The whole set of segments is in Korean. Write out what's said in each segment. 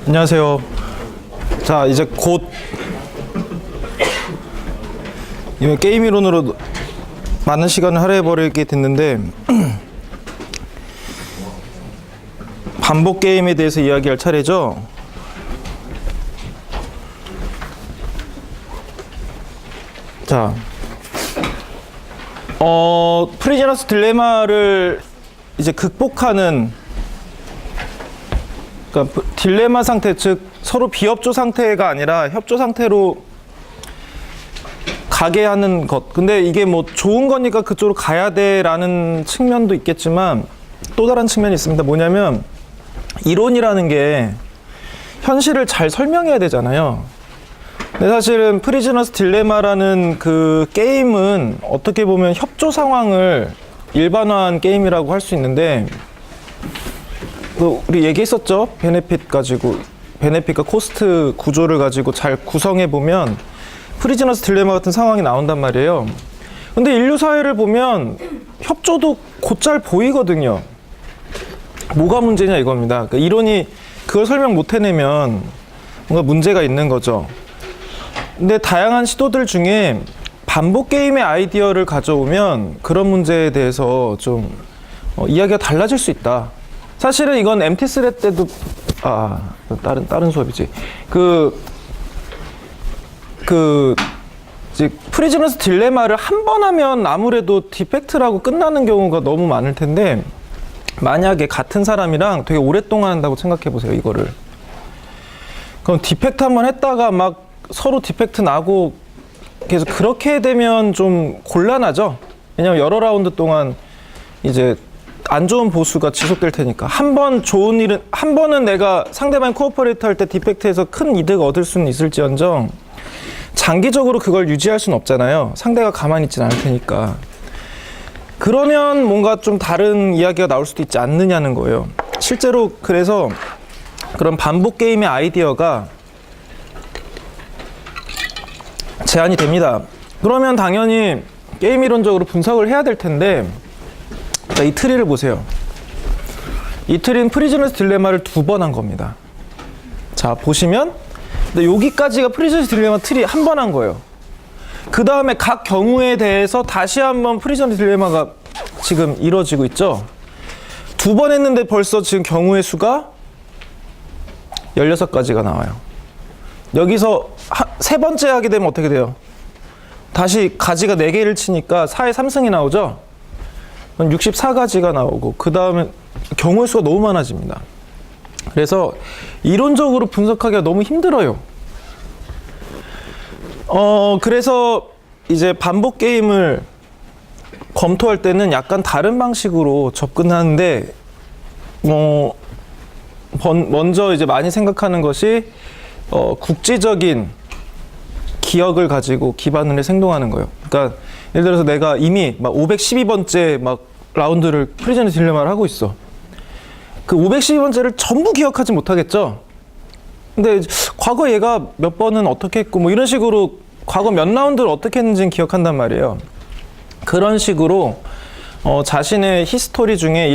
안녕하세요. 자, 이제 곧 이번 게임 이론으로 많은 시간을 할애해버리게 됐는데 반복 게임에 대해서 이야기할 차례죠. 자, 프리즈너스 딜레마를 이제 극복하는, 그러니까 딜레마 상태, 즉 서로 비협조 상태가 아니라 협조 상태로 가게 하는 것. 근데 이게 뭐 좋은 거니까 그쪽으로 가야 돼라는 측면도 있겠지만 또 다른 측면이 있습니다. 뭐냐면 이론이라는 게 현실을 잘 설명해야 되잖아요. 근데 사실은 프리즈너스 딜레마라는 그 게임은 어떻게 보면 협조 상황을 일반화한 게임이라고 할 수 있는데, 우리 얘기했었죠? 베네핏과 코스트 구조를 가지고 잘 구성해 보면 프리즈너스 딜레마 같은 상황이 나온단 말이에요. 근데 인류 사회를 보면 협조도 곧잘 보이거든요. 뭐가 문제냐 이겁니다. 그러니까 이론이 그걸 설명 못 해내면 뭔가 문제가 있는 거죠. 근데 다양한 시도들 중에 반복 게임의 아이디어를 가져오면 그런 문제에 대해서 좀 이야기가 달라질 수 있다. 사실은 이건 MT3 때도 다른 수업이지. 프리즈너스 딜레마를 한 번 하면 아무래도 디펙트라고 끝나는 경우가 너무 많을 텐데, 만약에 같은 사람이랑 되게 오랫동안 한다고 생각해 보세요, 이거를. 그럼 디펙트 한 번 했다가 막 서로 디펙트 나고 계속 그렇게 되면 좀 곤란하죠. 왜냐면 여러 라운드 동안 이제 안 좋은 보수가 지속될 테니까. 한 번은 내가 상대방이 코어퍼레이터 할 때 디펙트에서 큰 이득을 얻을 수는 있을지언정 장기적으로 그걸 유지할 수는 없잖아요. 상대가 가만히 있진 않을 테니까. 그러면 뭔가 좀 다른 이야기가 나올 수도 있지 않느냐는 거예요. 실제로 그래서 그런 반복 게임의 아이디어가 제한이 됩니다. 그러면 당연히 게임 이론적으로 분석을 해야 될 텐데, 자, 이 트리를 보세요. 이 트리는 프리즈너스 딜레마를 2번 한 겁니다. 자, 보시면 여기까지가 프리즈너스 딜레마 트리 한 번 한 거예요. 그 다음에 각 경우에 대해서 다시 한번 프리즈너스 딜레마가 지금 이루어지고 있죠. 2번 했는데 벌써 지금 경우의 수가 16가지가 나와요. 여기서 세 번째 하게 되면 어떻게 돼요? 다시 가지가 4개를 치니까 4의 3승이 나오죠? 64가지가 나오고, 그 다음에 경우의 수가 너무 많아집니다. 그래서 이론적으로 분석하기가 너무 힘들어요. 그래서 이제 반복 게임을 검토할 때는 약간 다른 방식으로 접근하는데, 먼저 이제 많이 생각하는 것이 국지적인 기억을 가지고 기반을 해서 행동하는 거예요. 그러니까 예를 들어서 내가 이미 막 512번째 막 라운드를 프리즈너스 딜레마를 하고 있어. 그 512번째를 전부 기억하지 못하겠죠. 근데 과거 얘가 몇 번은 어떻게 했고 뭐 이런 식으로 과거 몇 라운드를 어떻게 했는지는 기억한단 말이에요. 그런 식으로 자신의 히스토리 중에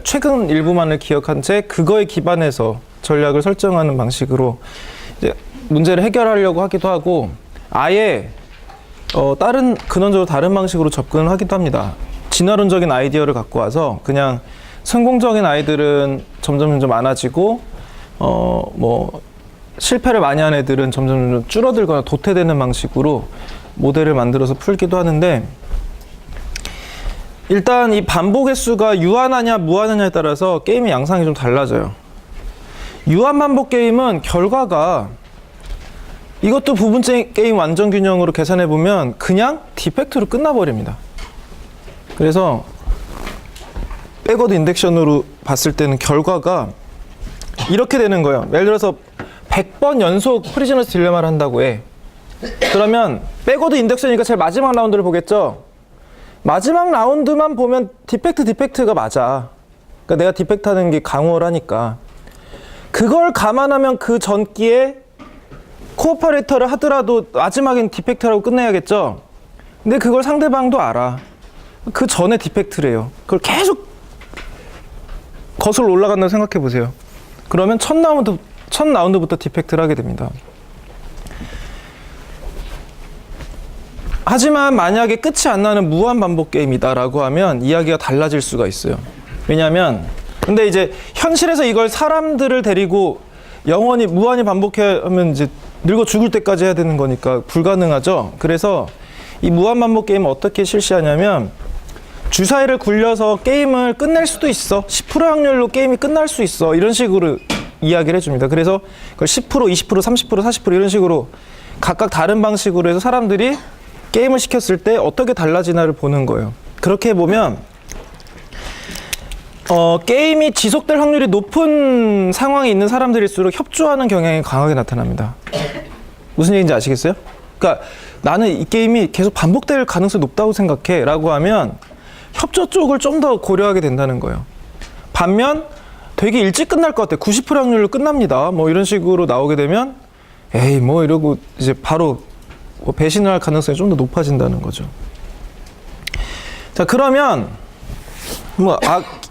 최근 일부만을 기억한 채 그거에 기반해서 전략을 설정하는 방식으로 이제 문제를 해결하려고 하기도 하고, 아예 근원적으로 다른 방식으로 접근을 하기도 합니다. 진화론적인 아이디어를 갖고 와서 그냥 성공적인 아이들은 점점 많아지고, 실패를 많이 한 애들은 점점 줄어들거나 도태되는 방식으로 모델을 만들어서 풀기도 하는데, 일단 이 반복 횟수가 유한하냐 무한하냐에 따라서 게임의 양상이 좀 달라져요. 유한 반복 게임은 결과가, 이것도 부분적 게임 완전 균형으로 계산해 보면 그냥 디펙트로 끝나버립니다. 그래서 백워드 인덱션으로 봤을 때는 결과가 이렇게 되는 거예요. 예를 들어서 100번 연속 프리즈너스 딜레마를 한다고 해. 그러면 백워드 인덱션이니까 제일 마지막 라운드를 보겠죠. 마지막 라운드만 보면 디펙트가 맞아. 그러니까 내가 디펙트 하는 게 강호를 하니까. 그걸 감안하면 그 전기에 코어퍼레이터를 하더라도 마지막엔 디펙트라고 끝내야겠죠. 근데 그걸 상대방도 알아. 그 전에 디펙트래요. 그걸 계속 거슬러 올라간다고 생각해 보세요. 그러면 첫 라운드 첫 라운드부터 디펙트를 하게 됩니다. 하지만 만약에 끝이 안 나는 무한 반복 게임이다라고 하면 이야기가 달라질 수가 있어요. 왜냐하면 근데 이제 현실에서 이걸 사람들을 데리고 영원히 무한히 반복해 하면 이제 늙어 죽을 때까지 해야 되는 거니까 불가능하죠. 그래서 이 무한 반복 게임을 어떻게 실시하냐면 주사위를 굴려서 게임을 끝낼 수도 있어. 10% 확률로 게임이 끝날 수 있어. 이런 식으로 이야기를 해줍니다. 그래서 그걸 10%, 20%, 30%, 40% 이런 식으로 각각 다른 방식으로 해서 사람들이 게임을 시켰을 때 어떻게 달라지나를 보는 거예요. 그렇게 보면 게임이 지속될 확률이 높은 상황에 있는 사람들일수록 협조하는 경향이 강하게 나타납니다. 무슨 얘기인지 아시겠어요? 그러니까 나는 이 게임이 계속 반복될 가능성이 높다고 생각해 라고 하면 협조 쪽을 좀 더 고려하게 된다는 거예요. 반면 되게 일찍 끝날 것 같아. 90% 확률로 끝납니다. 뭐 이런 식으로 나오게 되면 에이 뭐 이러고 이제 바로 배신을 할 가능성이 좀 더 높아진다는 거죠. 자, 그러면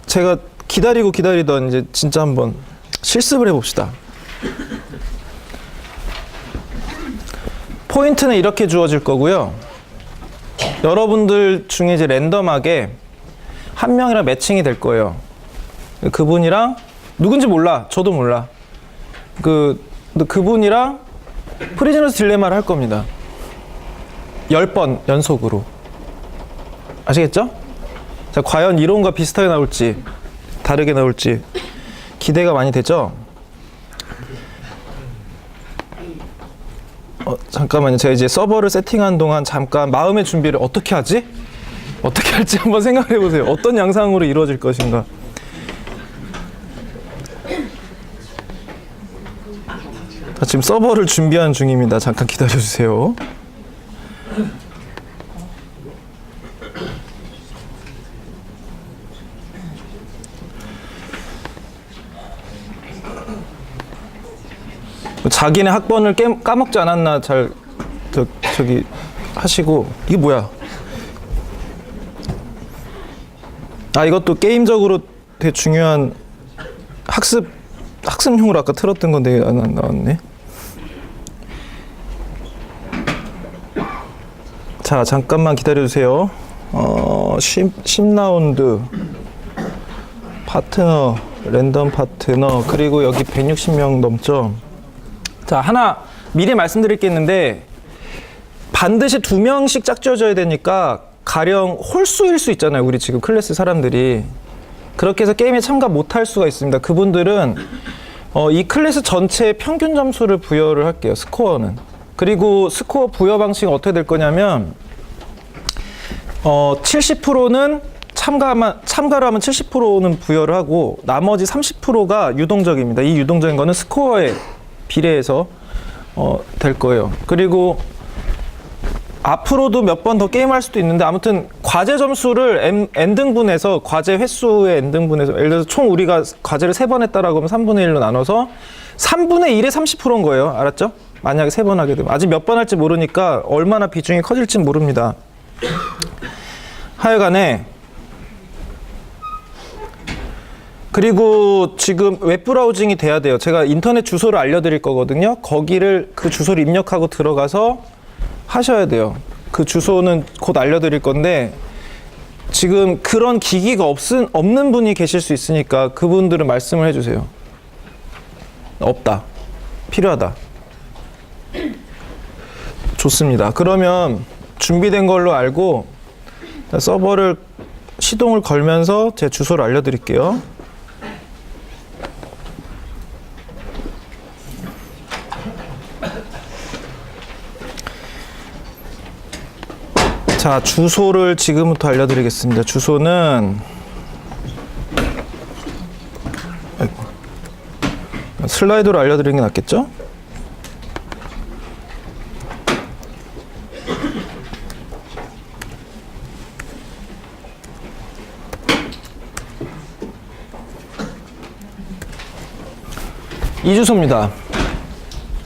제가 기다리던 이제 진짜 한번 실습을 해봅시다. 포인트는 이렇게 주어질 거고요. 여러분들 중에 이제 랜덤하게 한 명이랑 매칭이 될 거예요. 그분이랑 누군지 몰라. 저도 몰라. 그분이랑 프리즈너스 딜레마를 할 겁니다. 10번 연속으로. 아시겠죠? 자, 과연 이론과 비슷하게 나올지 다르게 나올지 기대가 많이 되죠? 잠깐만요. 제가 이제 서버를 세팅하는 동안 잠깐 마음의 준비를 어떻게 하지? 어떻게 할지 한번 생각해 보세요. 어떤 양상으로 이루어질 것인가. 지금 서버를 준비하는 중입니다. 잠깐 기다려 주세요. 자기네 학번을 까먹지 않았나 잘 저기 하시고. 이게 뭐야? 이것도 게임적으로 되게 중요한 학습용으로 아까 틀었던 건데 안 나왔네. 자, 잠깐만 기다려주세요. 10라운드 파트너, 랜덤 파트너, 그리고 여기 160명 넘죠. 자, 하나 미리 말씀드릴 게 있는데 반드시 2명씩 짝지어져야 되니까 가령 홀수일 수 있잖아요. 우리 지금 클래스 사람들이. 그렇게 해서 게임에 참가 못할 수가 있습니다. 그분들은 이 클래스 전체의 평균 점수를 부여를 할게요. 스코어는. 그리고 스코어 부여 방식은 어떻게 될 거냐면 70%는 참가를 하면 70%는 부여를 하고 나머지 30%가 유동적입니다. 이 유동적인 거는 스코어에 비례해서 될 거예요. 그리고 앞으로도 몇 번 더 게임할 수도 있는데 아무튼 과제 점수를 n등분해서 과제 횟수의 n등분해서 예를 들어서 총 우리가 과제를 3번 했다라고 하면 3분의 1로 나눠서 3분의 1에 30%인 거예요. 알았죠? 만약에 3번 하게 되면. 아직 몇 번 할지 모르니까 얼마나 비중이 커질지 모릅니다. 하여간에 그리고 지금 웹브라우징이 돼야 돼요. 제가 인터넷 주소를 알려드릴 거거든요. 그 주소를 입력하고 들어가서 하셔야 돼요. 그 주소는 곧 알려드릴 건데 지금 그런 기기가 없는 분이 계실 수 있으니까 그분들은 말씀을 해주세요. 없다. 필요하다. 좋습니다. 그러면 준비된 걸로 알고 서버를 시동을 걸면서 제 주소를 알려드릴게요. 자, 주소를 지금부터 알려드리겠습니다. 주소는 슬라이드로 알려드리는 게 낫겠죠? 이 주소입니다.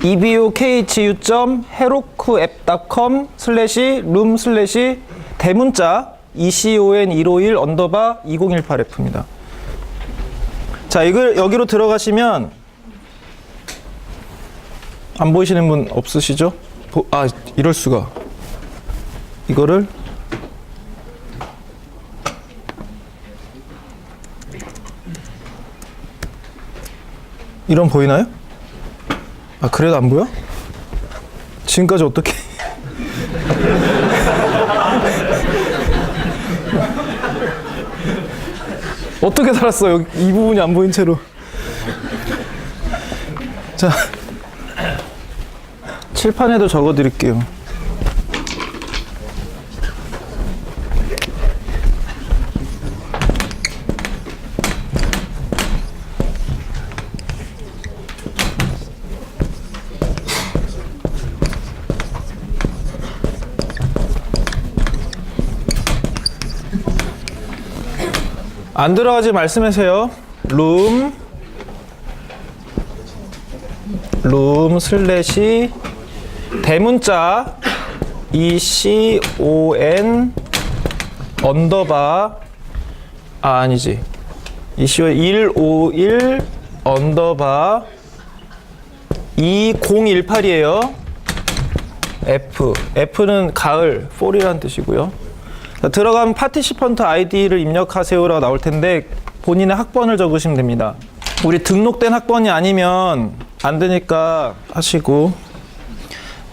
ebokhu.herokuapp.com/room/대문자 econ151_2018F입니다. 자, 이걸 여기로 들어가시면 안 보이시는 분 없으시죠? 이럴 수가. 이거를 이런 보이나요? 그래도 안 보여? 지금까지 어떻게? 어떻게 살았어? 여기 이 부분이 안 보인 채로. 자, 칠판에도 적어 드릴게요. 안 들어가지 말씀하세요. 룸 슬래시 대문자 ECON 언더바 아니지 ECON 151 언더바 2018이에요. F는 가을, fall이라는 뜻이고요. 자, 들어가면 파티시펀트 아이디를 입력하세요라고 나올 텐데 본인의 학번을 적으시면 됩니다. 우리 등록된 학번이 아니면 안 되니까 하시고.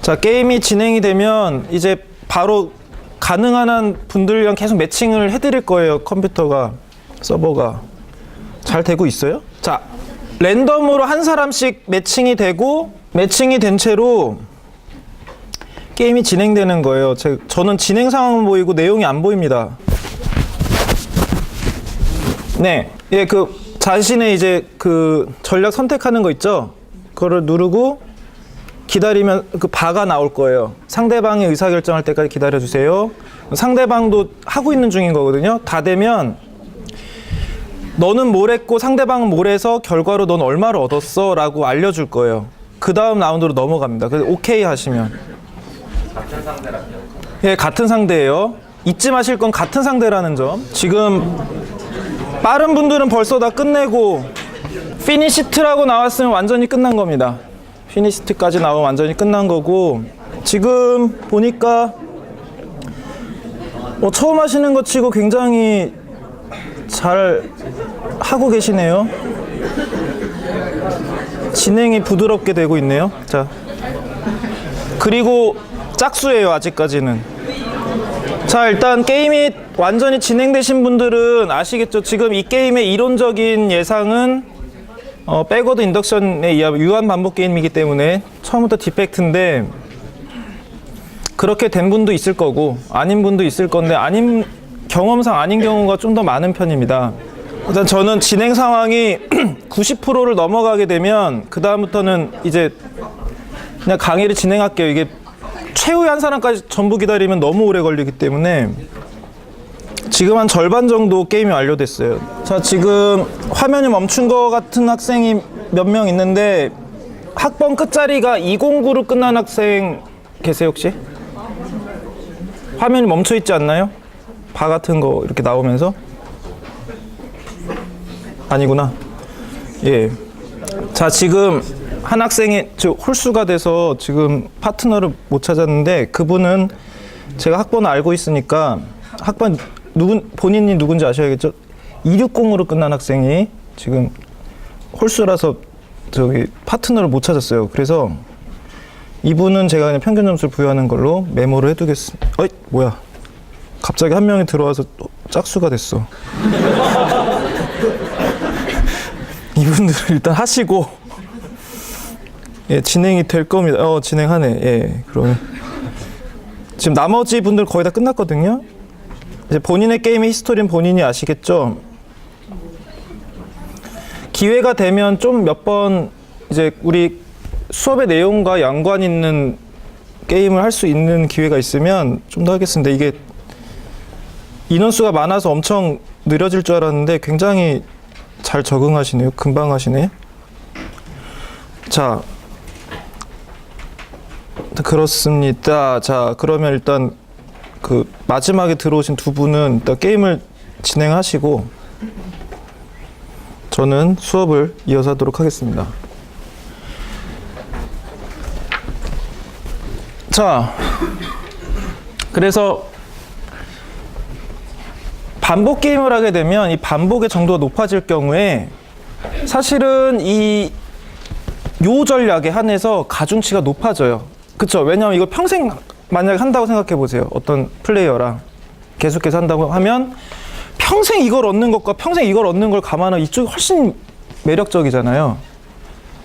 자, 게임이 진행이 되면 이제 바로 가능한 한 분들이랑 계속 매칭을 해드릴 거예요. 컴퓨터가, 서버가. 잘 되고 있어요? 자, 랜덤으로 한 사람씩 매칭이 되고, 매칭이 된 채로 게임이 진행되는 거예요. 저는 진행 상황은 보이고 내용이 안 보입니다. 네, 예, 자신의 이제 전략 선택하는 거 있죠? 그거를 누르고 기다리면 바가 나올 거예요. 상대방이 의사결정할 때까지 기다려주세요. 상대방도 하고 있는 중인 거거든요. 다 되면 너는 뭘 했고 상대방은 뭘 해서 결과로 넌 얼마를 얻었어 라고 알려줄 거예요. 그 다음 라운드로 넘어갑니다. 그래서 오케이 하시면. 같은 상대라고요? 예, 같은 상대예요. 잊지 마실 건 같은 상대라는 점. 지금 빠른 분들은 벌써 다 끝내고 피니시트라고 나왔으면 완전히 끝난 겁니다. 피니시트까지 나오면 완전히 끝난 거고, 지금 보니까 처음 하시는 것 치고 굉장히 잘 하고 계시네요. 진행이 부드럽게 되고 있네요. 자, 그리고 짝수예요, 아직까지는. 자, 일단 게임이 완전히 진행되신 분들은 아시겠죠? 지금 이 게임의 이론적인 예상은 백워드 인덕션에 의한 유한 반복 게임이기 때문에 처음부터 디펙트인데, 그렇게 된 분도 있을 거고 아닌 분도 있을 건데, 경험상 아닌 경우가 좀 더 많은 편입니다. 일단 저는 진행 상황이 90%를 넘어가게 되면 그 다음부터는 이제 그냥 강의를 진행할게요. 이게 최후의 한 사람까지 전부 기다리면 너무 오래 걸리기 때문에 지금 한 절반 정도 게임이 완료됐어요. 자, 지금 화면이 멈춘 것 같은 학생이 몇 명 있는데 학번 끝자리가 209로 끝난 학생 계세요 혹시? 화면이 멈춰 있지 않나요? 바 같은 거 이렇게 나오면서? 아니구나. 예. 자, 지금 한 학생이 홀수가 돼서 지금 파트너를 못 찾았는데, 그분은 제가 학번을 알고 있으니까 학번 본인이 누군지 아셔야겠죠? 260으로 끝난 학생이 지금 홀수라서 파트너를 못 찾았어요. 그래서 이분은 제가 그냥 평균 점수를 부여하는 걸로 메모를 해두겠습니다. 뭐야? 갑자기 한 명이 들어와서 짝수가 됐어. 이분들을 일단 하시고, 예, 진행이 될 겁니다. 진행하네. 예, 그러면 지금 나머지 분들 거의 다 끝났거든요. 이제 본인의 게임의 히스토리는 본인이 아시겠죠? 기회가 되면 좀 몇 번 이제 우리 수업의 내용과 연관 있는 게임을 할 수 있는 기회가 있으면 좀 더 하겠습니다. 이게 인원수가 많아서 엄청 느려질 줄 알았는데 굉장히 잘 적응하시네요. 금방 하시네. 자, 그렇습니다. 자, 그러면 일단 마지막에 들어오신 두 분은 일단 게임을 진행하시고 저는 수업을 이어서 하도록 하겠습니다. 자, 그래서 반복 게임을 하게 되면 이 반복의 정도가 높아질 경우에 사실은 요 전략에 한해서 가중치가 높아져요. 그쵸? 왜냐하면 이걸 평생 만약에 한다고 생각해 보세요. 어떤 플레이어랑 계속해서 한다고 하면 평생 이걸 얻는 것과 평생 이걸 얻는 걸 감안하면 이쪽이 훨씬 매력적이잖아요.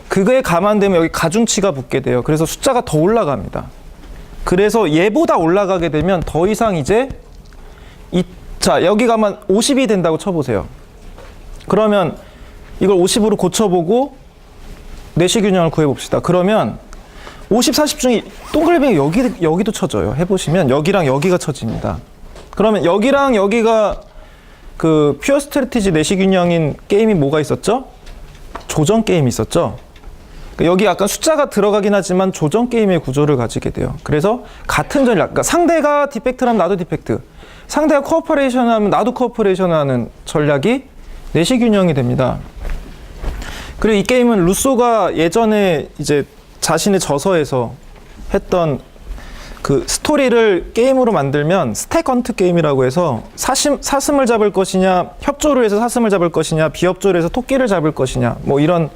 그거에 감안되면 여기 가중치가 붙게 돼요. 그래서 숫자가 더 올라갑니다. 그래서 얘보다 올라가게 되면 더 이상 이제 자, 여기가만 50이 된다고 쳐보세요. 그러면 이걸 50으로 고쳐보고 내시균형을 구해봅시다. 그러면 50, 40 중에 동글뱅이 여기도 쳐져요. 해보시면 여기랑 여기가 쳐집니다. 그러면 여기랑 여기가 그 퓨어 스트래티지 내시균형인 게임이 뭐가 있었죠? 조정 게임이 있었죠? 여기 약간 숫자가 들어가긴 하지만 조정 게임의 구조를 가지게 돼요. 그래서 같은 전략, 그러니까 상대가 디펙트라면 나도 디펙트, 상대가 코어퍼레이션 하면 나도 코어퍼레이션 하는 전략이 내시균형이 됩니다. 그리고 이 게임은 루소가 예전에 이제 자신의 저서에서 했던 그 스토리를 게임으로 만들면 스택 헌트 게임이라고 해서 사슴을 잡을 것이냐, 협조를 해서 사슴을 잡을 것이냐, 비협조를 해서 토끼를 잡을 것이냐, 뭐 이런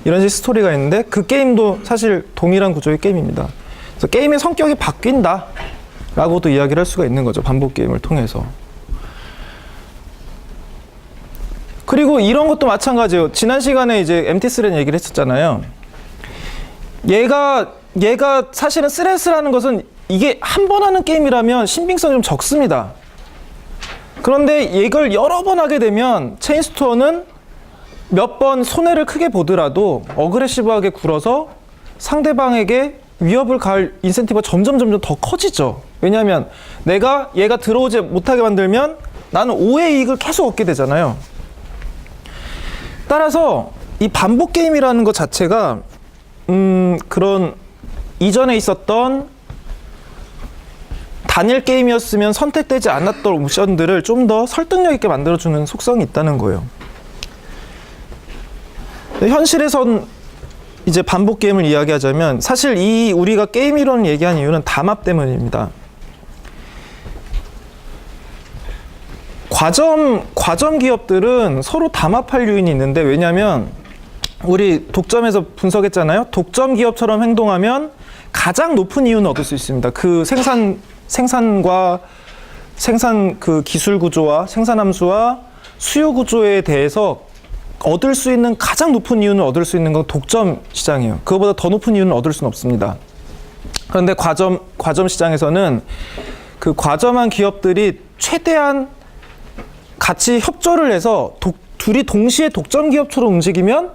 식 스토리가 있는데 그 게임도 사실 동일한 구조의 게임입니다. 그래서 게임의 성격이 바뀐다 라고도 이야기를 할 수가 있는 거죠. 반복 게임을 통해서. 그리고 이런 것도 마찬가지예요. 지난 시간에 이제 MT3라는 얘기를 했었잖아요. 얘가 사실은 스레스라는 것은 이게 한 번 하는 게임이라면 신빙성이 좀 적습니다. 그런데 이걸 여러 번 하게 되면 체인스토어는 몇 번 손해를 크게 보더라도 어그레시브하게 굴어서 상대방에게 위협을 가할 인센티브가 점점 더 커지죠. 왜냐하면 내가 얘가 들어오지 못하게 만들면 나는 5의 이익을 계속 얻게 되잖아요. 따라서 이 반복 게임이라는 것 자체가 그런 이전에 있었던 단일 게임이었으면 선택되지 않았던 옵션들을 좀 더 설득력 있게 만들어주는 속성이 있다는 거예요. 현실에선 이제 반복 게임을 이야기하자면 사실 우리가 게임 이론을 얘기한 이유는 담합 때문입니다. 과점 기업들은 서로 담합할 요인이 있는데, 왜냐하면 우리 독점에서 분석했잖아요. 독점 기업처럼 행동하면 가장 높은 이윤을 얻을 수 있습니다. 그 생산과 생산 그 기술 구조와 생산 함수와 수요 구조에 대해서 얻을 수 있는 가장 높은 이윤을 얻을 수 있는 건 독점 시장이에요. 그거보다 더 높은 이윤을 얻을 수는 없습니다. 그런데 과점 시장에서는 그 과점한 기업들이 최대한 같이 협조를 해서 둘이 동시에 독점 기업처럼 움직이면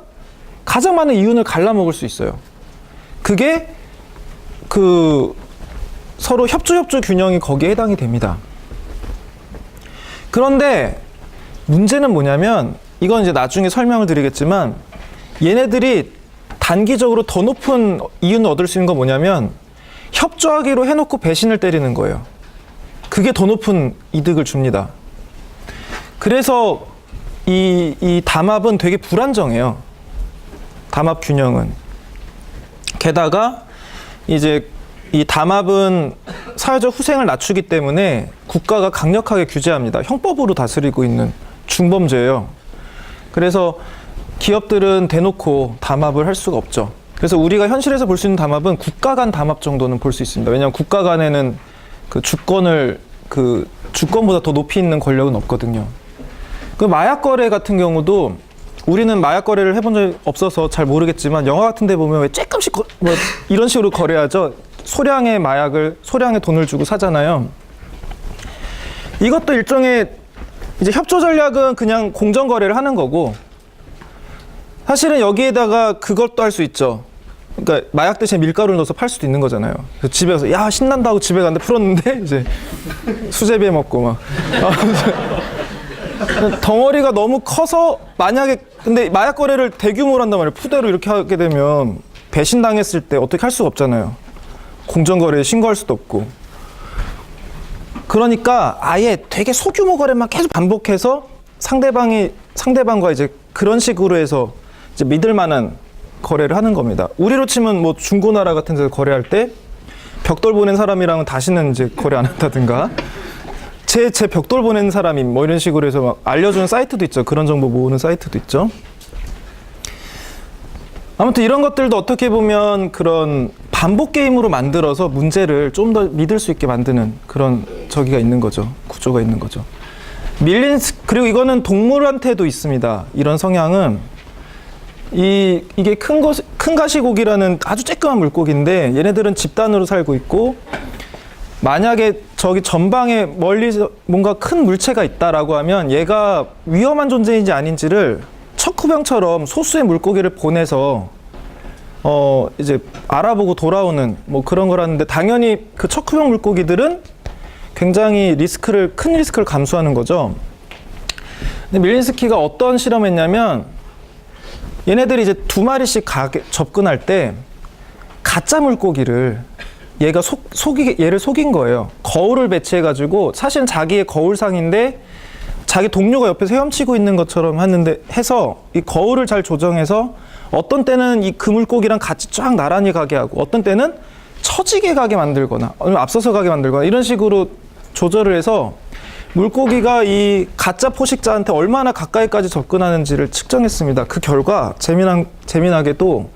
가장 많은 이윤을 갈라먹을 수 있어요. 그게 그 서로 협조 균형이 거기에 해당이 됩니다. 그런데 문제는 뭐냐면, 이건 이제 나중에 설명을 드리겠지만, 얘네들이 단기적으로 더 높은 이윤을 얻을 수 있는 건 뭐냐면 협조하기로 해놓고 배신을 때리는 거예요. 그게 더 높은 이득을 줍니다. 그래서 이 담합은 되게 불안정해요. 담합 균형은. 게다가 이제 이 담합은 사회적 후생을 낮추기 때문에 국가가 강력하게 규제합니다. 형법으로 다스리고 있는 중범죄예요. 그래서 기업들은 대놓고 담합을 할 수가 없죠. 그래서 우리가 현실에서 볼 수 있는 담합은 국가 간 담합 정도는 볼 수 있습니다. 왜냐하면 국가 간에는 주권보다 더 높이 있는 권력은 없거든요. 그 마약 거래 같은 경우도 우리는 마약 거래를 해본 적이 없어서 잘 모르겠지만, 영화 같은 데 보면 왜 쬐끔씩 이런 식으로 거래하죠. 소량의 돈을 주고 사잖아요. 이것도 일종의 이제 협조 전략은 그냥 공정 거래를 하는 거고, 사실은 여기에다가 그것도 할 수 있죠. 그러니까 마약 대신에 밀가루를 넣어서 팔 수도 있는 거잖아요. 그래서 집에 가서 야 신난다고 집에 갔는데 풀었는데 이제 수제비에 먹고 막 덩어리가 너무 커서, 만약에 근데 마약 거래를 대규모로 한단 말이에요. 푸대로 이렇게 하게 되면 배신당했을 때 어떻게 할 수가 없잖아요. 공정거래에 신고할 수도 없고. 그러니까 아예 되게 소규모 거래만 계속 반복해서 상대방과 이제 그런 식으로 해서 이제 믿을 만한 거래를 하는 겁니다. 우리로 치면 뭐 중고나라 같은 데서 거래할 때 벽돌 보낸 사람이랑은 다시는 이제 거래 안 한다든가, 제 벽돌 보낸 사람이 뭐 이런 식으로 해서 막 알려주는 사이트도 있죠. 그런 정보 모으는 사이트도 있죠. 아무튼 이런 것들도 어떻게 보면 그런 반복 게임으로 만들어서 문제를 좀 더 믿을 수 있게 만드는 그런 저기가 있는 거죠. 구조가 있는 거죠. 그리고 이거는 동물한테도 있습니다. 이런 성향은 이게 큰 가시고기라는 아주 쬐끄만 물고기인데, 얘네들은 집단으로 살고 있고, 만약에 저기 전방에 멀리 뭔가 큰 물체가 있다라고 하면 얘가 위험한 존재인지 아닌지를 척후병처럼 소수의 물고기를 보내서 이제 알아보고 돌아오는 뭐 그런 거라는데, 당연히 그 척후병 물고기들은 굉장히 큰 리스크를 감수하는 거죠. 근데 밀린스키가 어떤 실험했냐면, 얘네들이 이제 2마리씩 접근할 때 가짜 물고기를 얘가 얘를 속인 거예요. 거울을 배치해가지고, 사실 자기의 거울상인데 자기 동료가 옆에서 헤엄치고 있는 것처럼 해서 이 거울을 잘 조정해서 어떤 때는 이 그 물고기랑 같이 쫙 나란히 가게 하고, 어떤 때는 처지게 가게 만들거나 아니면 앞서서 가게 만들거나, 이런 식으로 조절을 해서 물고기가 이 가짜 포식자한테 얼마나 가까이까지 접근하는지를 측정했습니다. 그 결과 재미나게도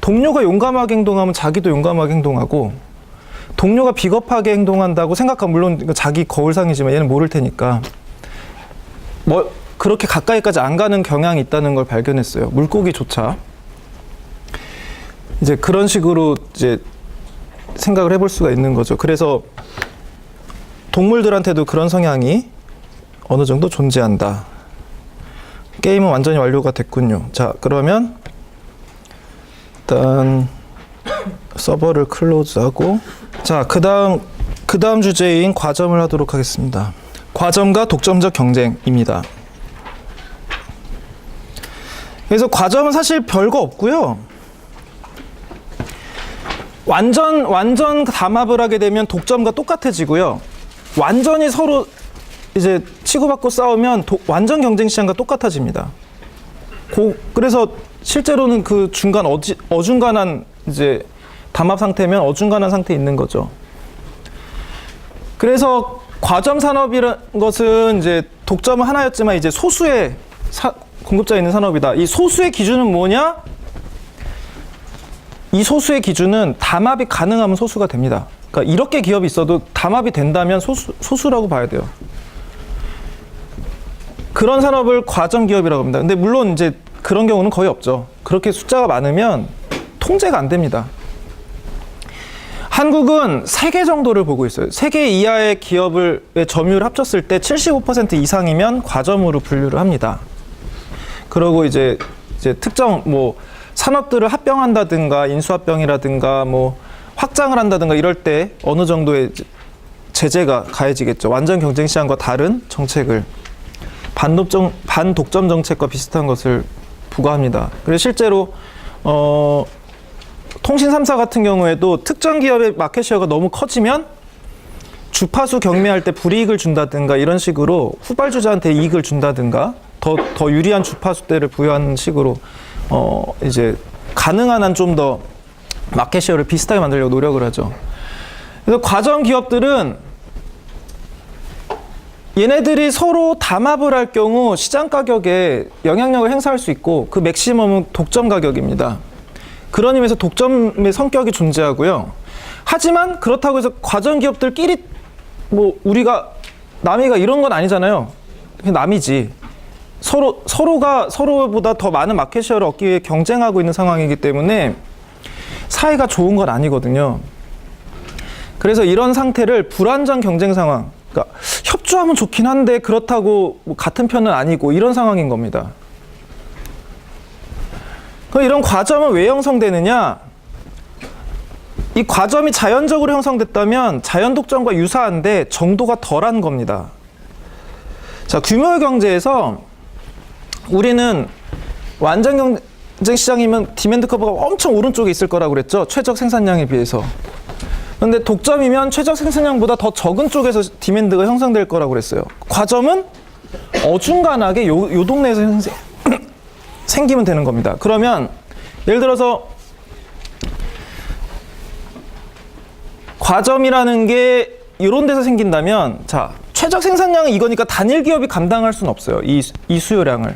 동료가 용감하게 행동하면 자기도 용감하게 행동하고, 동료가 비겁하게 행동한다고 생각하면, 물론 자기 거울상이지만 얘는 모를 테니까 뭐 그렇게 가까이까지 안 가는 경향이 있다는 걸 발견했어요. 물고기조차. 이제 그런 식으로 이제 생각을 해볼 수가 있는 거죠. 그래서 동물들한테도 그런 성향이 어느 정도 존재한다. 게임은 완전히 완료가 됐군요. 자, 그러면 일단 서버를 클로즈하고, 자, 그 다음 주제인 과점을 하도록 하겠습니다. 과점과 독점적 경쟁입니다. 그래서 과점은 사실 별거 없고요. 완전 담합을 하게 되면 독점과 똑같아지고요. 완전히 서로 이제 치고받고 싸우면 완전 경쟁 시장과 똑같아집니다. 그래서 실제로는 그 중간 어중간한 이제 담합 상태면 어중간한 상태에 있는 거죠. 그래서 과점 산업이라는 것은 이제 독점은 하나였지만 이제 소수의 공급자 있는 산업이다. 이 소수의 기준은 뭐냐? 이 소수의 기준은 담합이 가능하면 소수가 됩니다. 그러니까 이렇게 기업이 있어도 담합이 된다면 소수라고 봐야 돼요. 그런 산업을 과점 기업이라고 합니다. 근데 물론 이제 그런 경우는 거의 없죠. 그렇게 숫자가 많으면 통제가 안 됩니다. 한국은 3개 정도를 보고 있어요. 3개 이하의 기업의 점유율을 합쳤을 때 75% 이상이면 과점으로 분류를 합니다. 그리고 이제 특정 뭐 산업들을 합병한다든가 인수합병이라든가 뭐 확장을 한다든가 이럴 때 어느 정도의 제재가 가해지겠죠. 완전 경쟁 시장과 다른 정책을, 반독점 정책과 비슷한 것을 부과합니다. 그래서 실제로 통신 3사 같은 경우에도 특정 기업의 마켓쉐어가 너무 커지면 주파수 경매할 때 불이익을 준다든가 이런 식으로 후발주자한테 이익을 준다든가 더 유리한 주파수대를 부여하는 식으로 이제 가능한 한 좀 더 마켓쉐어를 비슷하게 만들려고 노력을 하죠. 그래서 과점 기업들은 얘네들이 서로 담합을 할 경우 시장 가격에 영향력을 행사할 수 있고, 그 맥시멈은 독점 가격입니다. 그런 의미에서 독점의 성격이 존재하고요. 하지만 그렇다고 해서 과점 기업들끼리 뭐 우리가 남이가 이런 건 아니잖아요. 그냥 남이지. 서로가 서로보다 더 많은 마켓쉐어를 얻기 위해 경쟁하고 있는 상황이기 때문에 사이가 좋은 건 아니거든요. 그래서 이런 상태를 불완전 경쟁 상황, 그러니까 협조하면 좋긴 한데 그렇다고 뭐 같은 편은 아니고 이런 상황인 겁니다. 그럼 이런 과점은 왜 형성되느냐? 이 과점이 자연적으로 형성됐다면 자연 독점과 유사한데 정도가 덜한 겁니다. 자, 규모의 경제에서 우리는 완전 경쟁 시장이면 디맨드 커브가 엄청 오른쪽에 있을 거라고 그랬죠. 최적 생산량에 비해서. 그런데 독점이면 최적 생산량보다 더 적은 쪽에서 디맨드가 형성될 거라고 그랬어요. 과점은 어중간하게 요 동네에서 생기면 되는 겁니다. 그러면 예를 들어서 과점이라는 게 이런 데서 생긴다면, 자, 최적 생산량은 이거니까 단일 기업이 감당할 수는 없어요. 이 수요량을.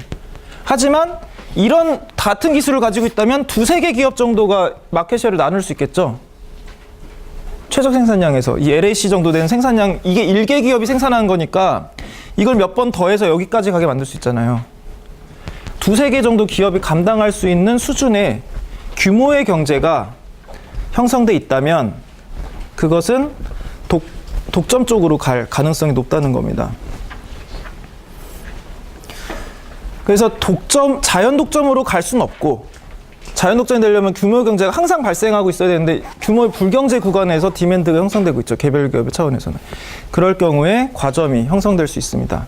하지만 이런 같은 기술을 가지고 있다면 두세 개 기업 정도가 마켓쉐어를 나눌 수 있겠죠. 최적 생산량에서 이 LAC 정도 되는 생산량, 이게 1개 기업이 생산하는 거니까 이걸 몇 번 더해서 여기까지 가게 만들 수 있잖아요. 두세 개 정도 기업이 감당할 수 있는 수준의 규모의 경제가 형성돼 있다면 그것은 독점 쪽으로 갈 가능성이 높다는 겁니다. 그래서 자연 독점으로 갈 수는 없고, 자연 독점이 되려면 규모 경제가 항상 발생하고 있어야 되는데 규모의 불경제 구간에서 디맨드가 형성되고 있죠. 개별 기업의 차원에서는. 그럴 경우에 과점이 형성될 수 있습니다.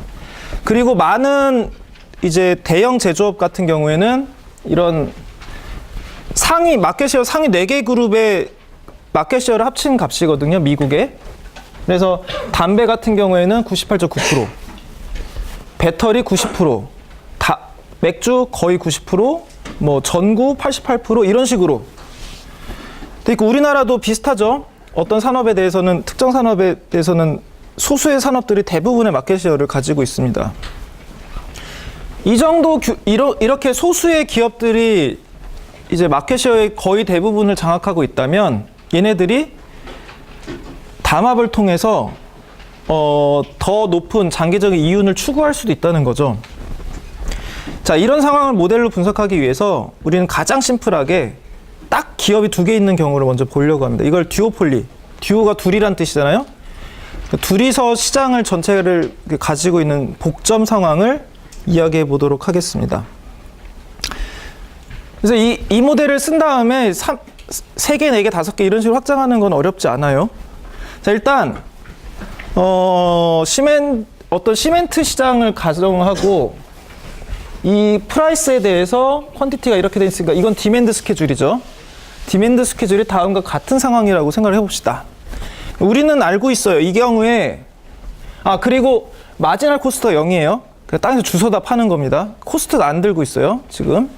그리고 많은 이제 대형 제조업 같은 경우에는 이런 마켓쉐어 상위 4개 그룹의 마켓쉐어를 합친 값이거든요. 미국에. 그래서 담배 같은 경우에는 98.9%, 배터리 90%, 맥주 거의 90%, 뭐 전구 88% 이런 식으로. 그러니까 우리나라도 비슷하죠. 어떤 산업에 대해서는, 특정 산업에 대해서는 소수의 산업들이 대부분의 마켓쉐어를 가지고 있습니다. 이 정도 이렇게 소수의 기업들이 이제 마켓쉐어의 거의 대부분을 장악하고 있다면 얘네들이 담합을 통해서 더 높은 장기적인 이윤을 추구할 수도 있다는 거죠. 자, 이런 상황을 모델로 분석하기 위해서 우리는 가장 심플하게 딱 기업이 2개 있는 경우를 먼저 보려고 합니다. 이걸 듀오폴리, 듀오가 둘이란 뜻이잖아요. 둘이서 시장을 전체를 가지고 있는 복점 상황을 이야기해 보도록 하겠습니다. 그래서 이 모델을 쓴 다음에 3개, 4개, 5개 이런 식으로 확장하는 건 어렵지 않아요. 자, 일단 어떤 시멘트 시장을 가정하고 이 프라이스에 대해서 퀀티티가 이렇게 돼 있으니까 이건 디맨드 스케줄이죠. 디맨드 스케줄이 다음과 같은 상황이라고 생각을 해봅시다. 우리는 알고 있어요. 이 경우에 그리고 마지널 코스트가 0이에요. 땅에서 주워다 파는 겁니다. 코스트가 안 들고 있어요. 지금.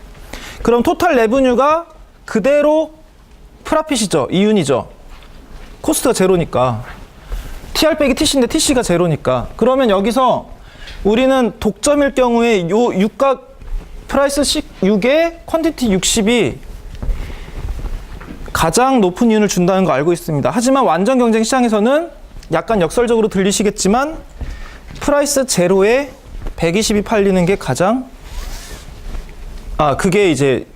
그럼 토탈 레브뉴가 그대로 프라핏이죠. 이윤이죠. 코스트가 제로니까. TR 빼기 TC인데 TC가 제로니까. 그러면 여기서 우리는 독점일 경우에 요 유가 프라이스 6에 퀀티티 60이 가장 높은 이윤을 준다는 거 알고 있습니다. 하지만 완전 경쟁 시장에서는 약간 역설적으로 들리시겠지만 프라이스 제로에 120이 팔리는 게 가장 그게 이제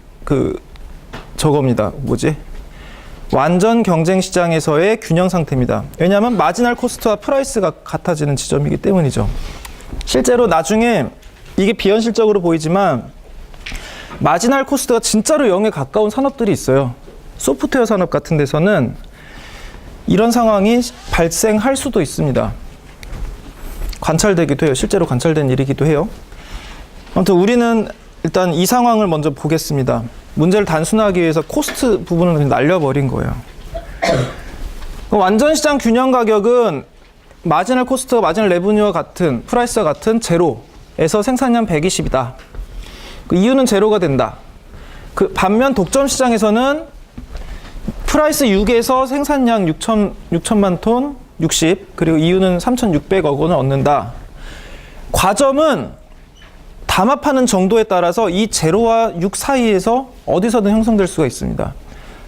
저겁니다. 완전 경쟁 시장에서의 균형 상태입니다. 왜냐하면 마지널 코스트와 프라이스가 같아지는 지점이기 때문이죠. 실제로 나중에 이게 비현실적으로 보이지만 마지널 코스트가 진짜로 0에 가까운 산업들이 있어요. 소프트웨어 산업 같은 데서는 이런 상황이 발생할 수도 있습니다. 관찰되기도 해요. 실제로 관찰된 일이기도 해요. 아무튼 우리는 일단 이 상황을 먼저 보겠습니다. 문제를 단순화하기 위해서 코스트 부분을 그냥 날려버린 거예요. 완전 시장 균형 가격은 마지널 코스트와 마지널 레브뉴와 같은, 프라이스와 같은 제로에서 생산량 120이다. 그 이유는 제로가 된다. 반면 독점 시장에서는 프라이스 6에서 생산량 6천만 톤, 60, 그리고 이유는 3,600억 원을 얻는다. 과점은 담합하는 정도에 따라서 이 제로와 6 사이에서 어디서든 형성될 수가 있습니다.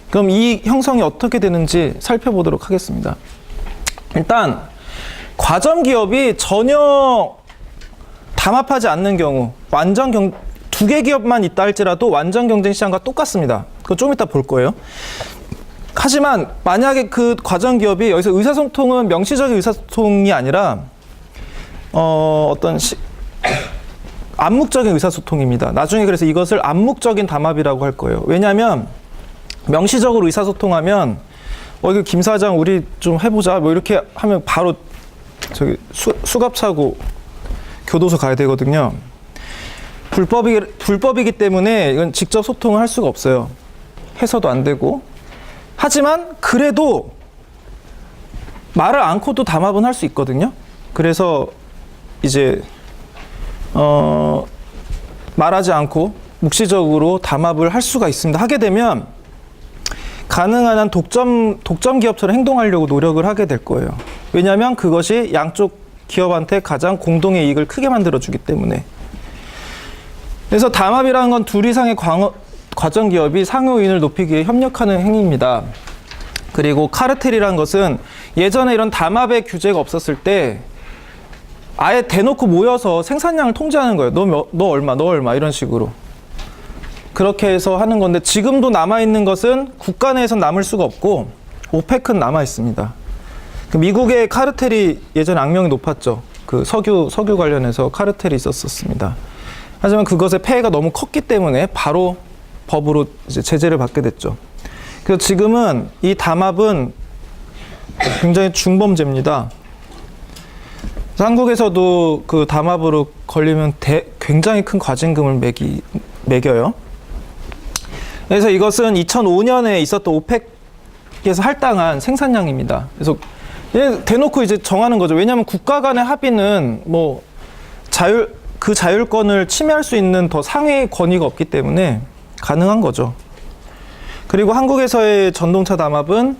그럼 이 형성이 어떻게 되는지 살펴보도록 하겠습니다. 일단 과점 기업이 전혀 담합하지 않는 경우, 두 개 기업만 있다 할지라도 완전 경쟁 시장과 똑같습니다. 그거 좀 이따 볼 거예요. 하지만 만약에 그 과점 기업이 여기서 의사소통은 명시적인 의사소통이 아니라 암묵적인 의사소통입니다. 나중에 그래서 이것을 암묵적인 담합이라고 할 거예요. 왜냐하면 명시적으로 의사소통하면 이거 김 사장 우리 좀 해보자 뭐 이렇게 하면 바로 수갑 차고 교도소 가야 되거든요. 불법이기 때문에 이건 직접 소통을 할 수가 없어요. 해서도 안 되고. 하지만 그래도 말을 않고도 담합은 할 수 있거든요. 그래서 이제 말하지 않고 묵시적으로 담합을 할 수가 있습니다. 하게 되면 가능한 한 독점 기업처럼 행동하려고 노력을 하게 될 거예요. 왜냐하면 그것이 양쪽 기업한테 가장 공동의 이익을 크게 만들어주기 때문에. 그래서 담합이라는 건 둘 이상의 과정 기업이 상호 이윤을 높이기 위해 협력하는 행위입니다. 그리고 카르텔이라는 것은 예전에 이런 담합의 규제가 없었을 때 아예 대놓고 모여서 생산량을 통제하는 거예요. 너 얼마 이런 식으로. 그렇게 해서 하는 건데 지금도 남아있는 것은 국가 내에선 남을 수가 없고 오펙은 남아있습니다. 미국의 카르텔이 예전에 악명이 높았죠. 그 석유 관련해서 카르텔이 있었습니다. 하지만 그것의 폐해가 너무 컸기 때문에 바로 법으로 이제 제재를 받게 됐죠. 그래서 지금은 이 담합은 굉장히 중범죄입니다. 한국에서도 그 담합으로 걸리면 굉장히 큰 과징금을 매겨요. 그래서 이것은 2005년에 있었던 오펙에서 할당한 생산량입니다. 그래서 대놓고 이제 정하는 거죠. 왜냐하면 국가 간의 합의는 뭐 그 자율권을 침해할 수 있는 더 상위 권위가 없기 때문에 가능한 거죠. 그리고 한국에서의 전동차 담합은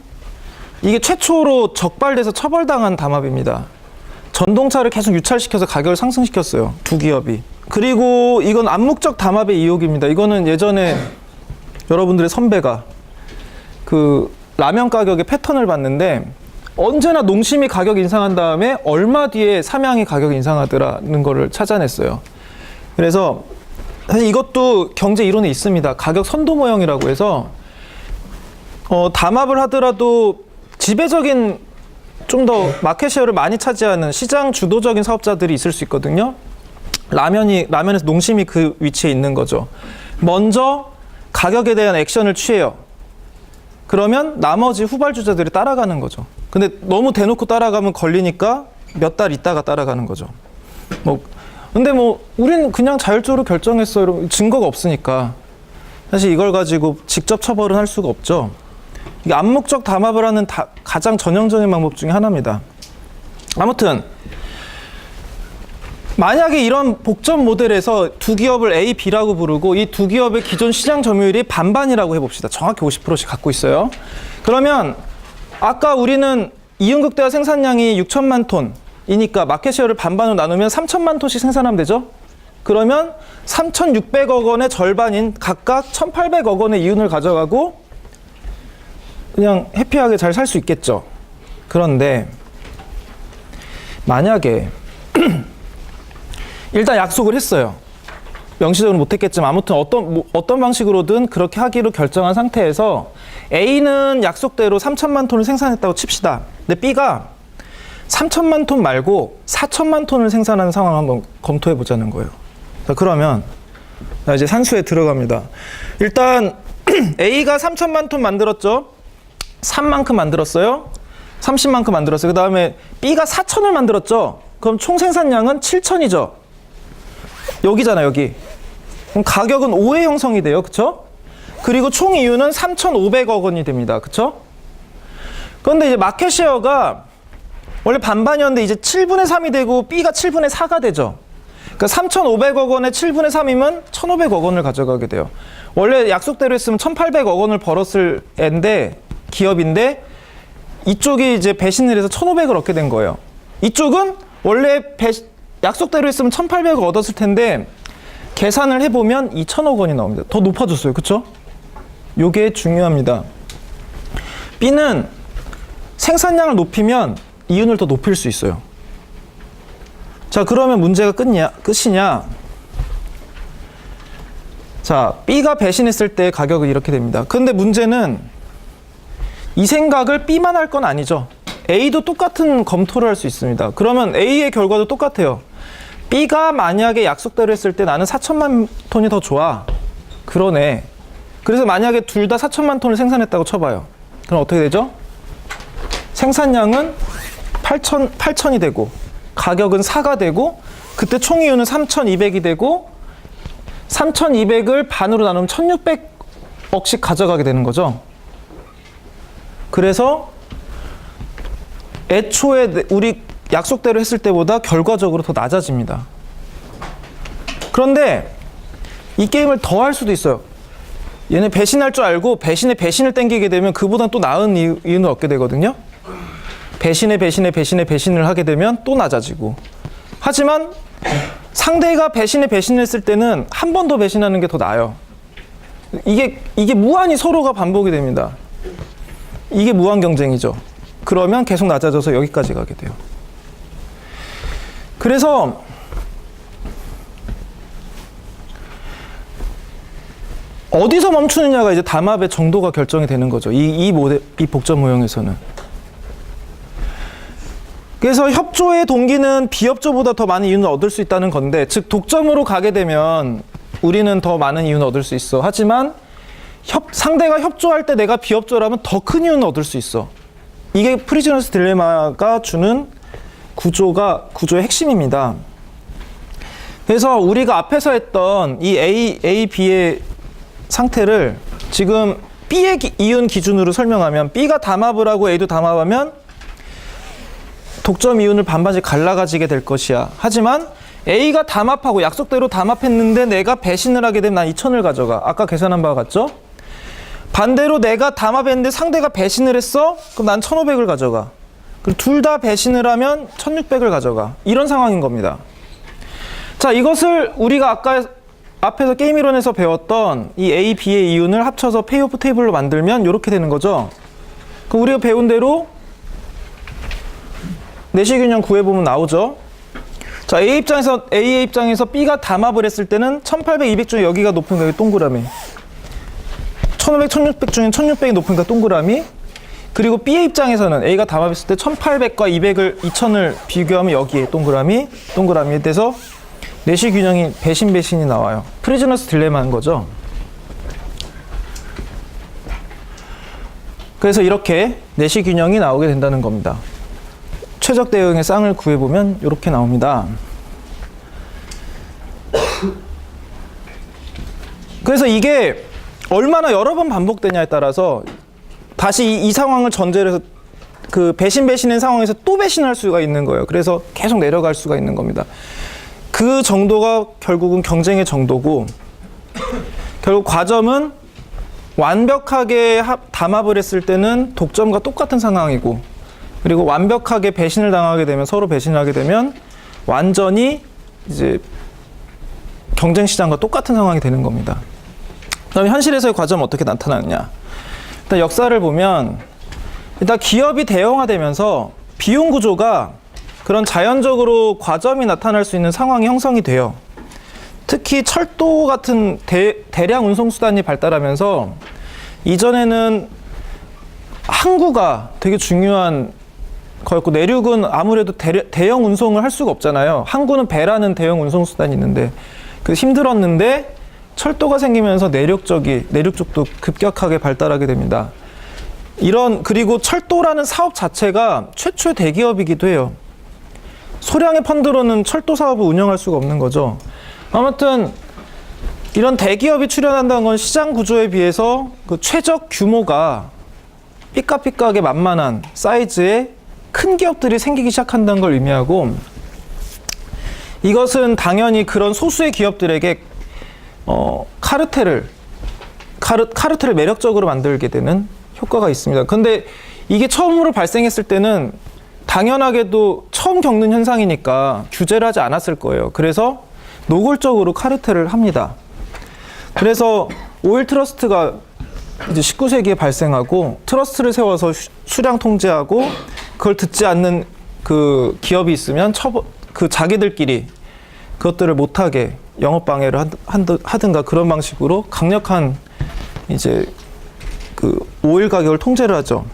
이게 최초로 적발돼서 처벌당한 담합입니다. 전동차를 계속 유찰시켜서 가격을 상승시켰어요. 두 기업이. 그리고 이건 암묵적 담합의 이혹입니다. 이거는 예전에 여러분들의 선배가 그 라면 가격의 패턴을 봤는데 언제나 농심이 가격 인상한 다음에 얼마 뒤에 삼양이 가격 인상하더라는 거를 찾아냈어요. 그래서 사실 이것도 경제 이론에 있습니다. 가격 선도 모형이라고 해서 담합을 하더라도 지배적인 좀 더 마켓쉐어를 많이 차지하는 시장 주도적인 사업자들이 있을 수 있거든요. 라면에서 농심이 그 위치에 있는 거죠. 먼저 가격에 대한 액션을 취해요. 그러면 나머지 후발주자들이 따라가는 거죠. 근데 너무 대놓고 따라가면 걸리니까 몇 달 있다가 따라가는 거죠. 근데 우리는 그냥 자율적으로 결정했어요. 이런 증거가 없으니까. 사실 이걸 가지고 직접 처벌은 할 수가 없죠. 이게 암묵적 담합을 하는 가장 전형적인 방법 중에 하나입니다. 아무튼 만약에 이런 복전 모델에서 두 기업을 A, B라고 부르고 이 두 기업의 기존 시장 점유율이 반반이라고 해봅시다. 정확히 50%씩 갖고 있어요. 그러면 아까 우리는 이윤극대화 생산량이 6천만 톤이니까 마켓쉐어를 반반으로 나누면 3천만 톤씩 생산하면 되죠? 그러면 3,600억 원의 절반인 각각 1,800억 원의 이윤을 가져가고 그냥 해피하게 잘 살 수 있겠죠. 그런데 만약에 일단 약속을 했어요. 명시적으로 못했겠지만 아무튼 어떤 방식으로든 그렇게 하기로 결정한 상태에서 A는 약속대로 3천만 톤을 생산했다고 칩시다. 근데 B가 3천만 톤 말고 4천만 톤을 생산하는 상황을 한번 검토해 보자는 거예요. 자, 그러면 이제 산수에 들어갑니다. 일단 A가 3천만 톤 만들었죠. 3만큼 만들었어요. 30만큼 만들었어요. 그 다음에 B가 4천을 만들었죠. 그럼 총 생산량은 7천이죠. 여기잖아, 여기. 그럼 가격은 5의 형성이 돼요. 그쵸? 그리고 총 이윤은 3,500억 원이 됩니다. 그쵸? 그런데 이제 마켓쉐어가 원래 반반이었는데 이제 7분의 3이 되고 B가 7분의 4가 되죠. 그러니까 3,500억 원의 7분의 3이면 1,500억 원을 가져가게 돼요. 원래 약속대로 했으면 1,800억 원을 벌었을 기업인데 이쪽이 이제 배신을 해서 1,500을 얻게 된 거예요. 이쪽은 원래 약속대로 했으면 1,800을 얻었을 텐데 계산을 해보면 2,000억 원이 나옵니다. 더 높아졌어요. 그쵸? 요게 중요합니다. B는 생산량을 높이면 이윤을 더 높일 수 있어요. 자, 그러면 문제가 끝이냐? 자, B가 배신했을 때 가격은 이렇게 됩니다. 근데 문제는 이 생각을 B만 할 건 아니죠. A도 똑같은 검토를 할 수 있습니다. 그러면 A의 결과도 똑같아요. B가 만약에 약속대로 했을 때 나는 4천만 톤이 더 좋아. 그러네. 그래서 만약에 둘 다 4천만 톤을 생산했다고 쳐봐요. 그럼 어떻게 되죠? 생산량은 8천이 되고 가격은 4가 되고 그때 총 이윤은 3,200이 되고 3,200을 반으로 나누면 1,600억씩 가져가게 되는 거죠. 그래서 애초에 우리 약속대로 했을 때보다 결과적으로 더 낮아집니다. 그런데 이 게임을 더 할 수도 있어요. 얘네 배신할 줄 알고 배신을 땡기게 되면 그보다 또 나은 이윤을 얻게 되거든요. 배신을 하게 되면 또 낮아지고. 하지만 상대가 배신을 했을 때는 한 번 더 배신하는 게 더 나아요. 이게 무한히 서로가 반복이 됩니다. 이게 무한 경쟁이죠. 그러면 계속 낮아져서 여기까지 가게 돼요. 그래서 어디서 멈추느냐가 이제 담합의 정도가 결정이 되는 거죠. 이 복잡 모형에서는. 그래서 협조의 동기는 비협조보다 더 많은 이윤을 얻을 수 있다는 건데, 즉 독점으로 가게 되면 우리는 더 많은 이윤을 얻을 수 있어. 하지만 상대가 협조할 때 내가 비협조라면 더 큰 이윤을 얻을 수 있어. 이게 프리즈너스 딜레마가 주는 구조의 핵심입니다. 그래서 우리가 앞에서 했던 이 A, B의 상태를 지금 B의 이윤 기준으로 설명하면, B가 담합을 하고 A도 담합하면 독점 이윤을 반반씩 갈라가지게 될 것이야. 하지만 A가 담합하고 약속대로 담합했는데 내가 배신을 하게 되면 난 2,000을 가져가. 아까 계산한 바와 같죠? 반대로 내가 담합했는데 상대가 배신을 했어? 그럼 난 1,500을 가져가. 그리고 둘 다 배신을 하면 1,600을 가져가. 이런 상황인 겁니다. 자, 이것을 우리가 아까 앞에서 게임 이론에서 배웠던 이 A, B의 이윤을 합쳐서 페이오프 테이블로 만들면 이렇게 되는 거죠. 그럼 우리가 배운 대로 내시균형 구해보면 나오죠. 자, A의 입장에서 B가 담합을 했을 때는 1800, 200 중에 여기가 높으니까 여기 동그라미, 1500, 1600 중에 1600이 높으니까 동그라미, 그리고 B의 입장에서는 A가 담합했을 때 1800과 200을 2000을 비교하면 여기에 동그라미에 대해서 내시균형이 배신이 나와요. 프리즈너스 딜레마인 거죠. 그래서 이렇게 내시균형이 나오게 된다는 겁니다. 최적 대응의 쌍을 구해보면 이렇게 나옵니다. 그래서 이게 얼마나 여러 번 반복되냐에 따라서 다시 이 상황을 전제로 해서 그 배신의 상황에서 또 배신할 수가 있는 거예요. 그래서 계속 내려갈 수가 있는 겁니다. 그 정도가 결국은 경쟁의 정도고, 결국 과점은 완벽하게 담합을 했을 때는 독점과 똑같은 상황이고, 그리고 완벽하게 배신을 당하게 되면, 서로 배신을 하게 되면 완전히 이제 경쟁 시장과 똑같은 상황이 되는 겁니다. 그다음에 현실에서의 과점은 어떻게 나타나느냐? 일단 역사를 보면, 일단 기업이 대형화되면서 비용 구조가 그런 자연적으로 과점이 나타날 수 있는 상황이 형성이 돼요. 특히 철도 같은 대량 운송수단이 발달하면서, 이전에는 항구가 되게 중요한 거였고, 내륙은 아무래도 대형 운송을 할 수가 없잖아요. 항구는 배라는 대형 운송수단이 있는데, 힘들었는데 철도가 생기면서 내륙 쪽도 급격하게 발달하게 됩니다. 그리고 철도라는 사업 자체가 최초의 대기업이기도 해요. 소량의 펀드로는 철도 사업을 운영할 수가 없는 거죠. 아무튼 이런 대기업이 출현한다는 건 시장 구조에 비해서 그 최적 규모가 삐까삐까하게 만만한 사이즈의 큰 기업들이 생기기 시작한다는 걸 의미하고, 이것은 당연히 그런 소수의 기업들에게 카르텔을 매력적으로 만들게 되는 효과가 있습니다. 근데 이게 처음으로 발생했을 때는 당연하게도 처음 겪는 현상이니까 규제를 하지 않았을 거예요. 그래서 노골적으로 카르텔을 합니다. 그래서 오일 트러스트가 이제 19세기에 발생하고, 트러스트를 세워서 수량 통제하고, 그걸 듣지 않는 그 기업이 있으면 그 자기들끼리 그것들을 못하게 영업 방해를 하든가 그런 방식으로 강력한 이제 그 오일 가격을 통제를 하죠.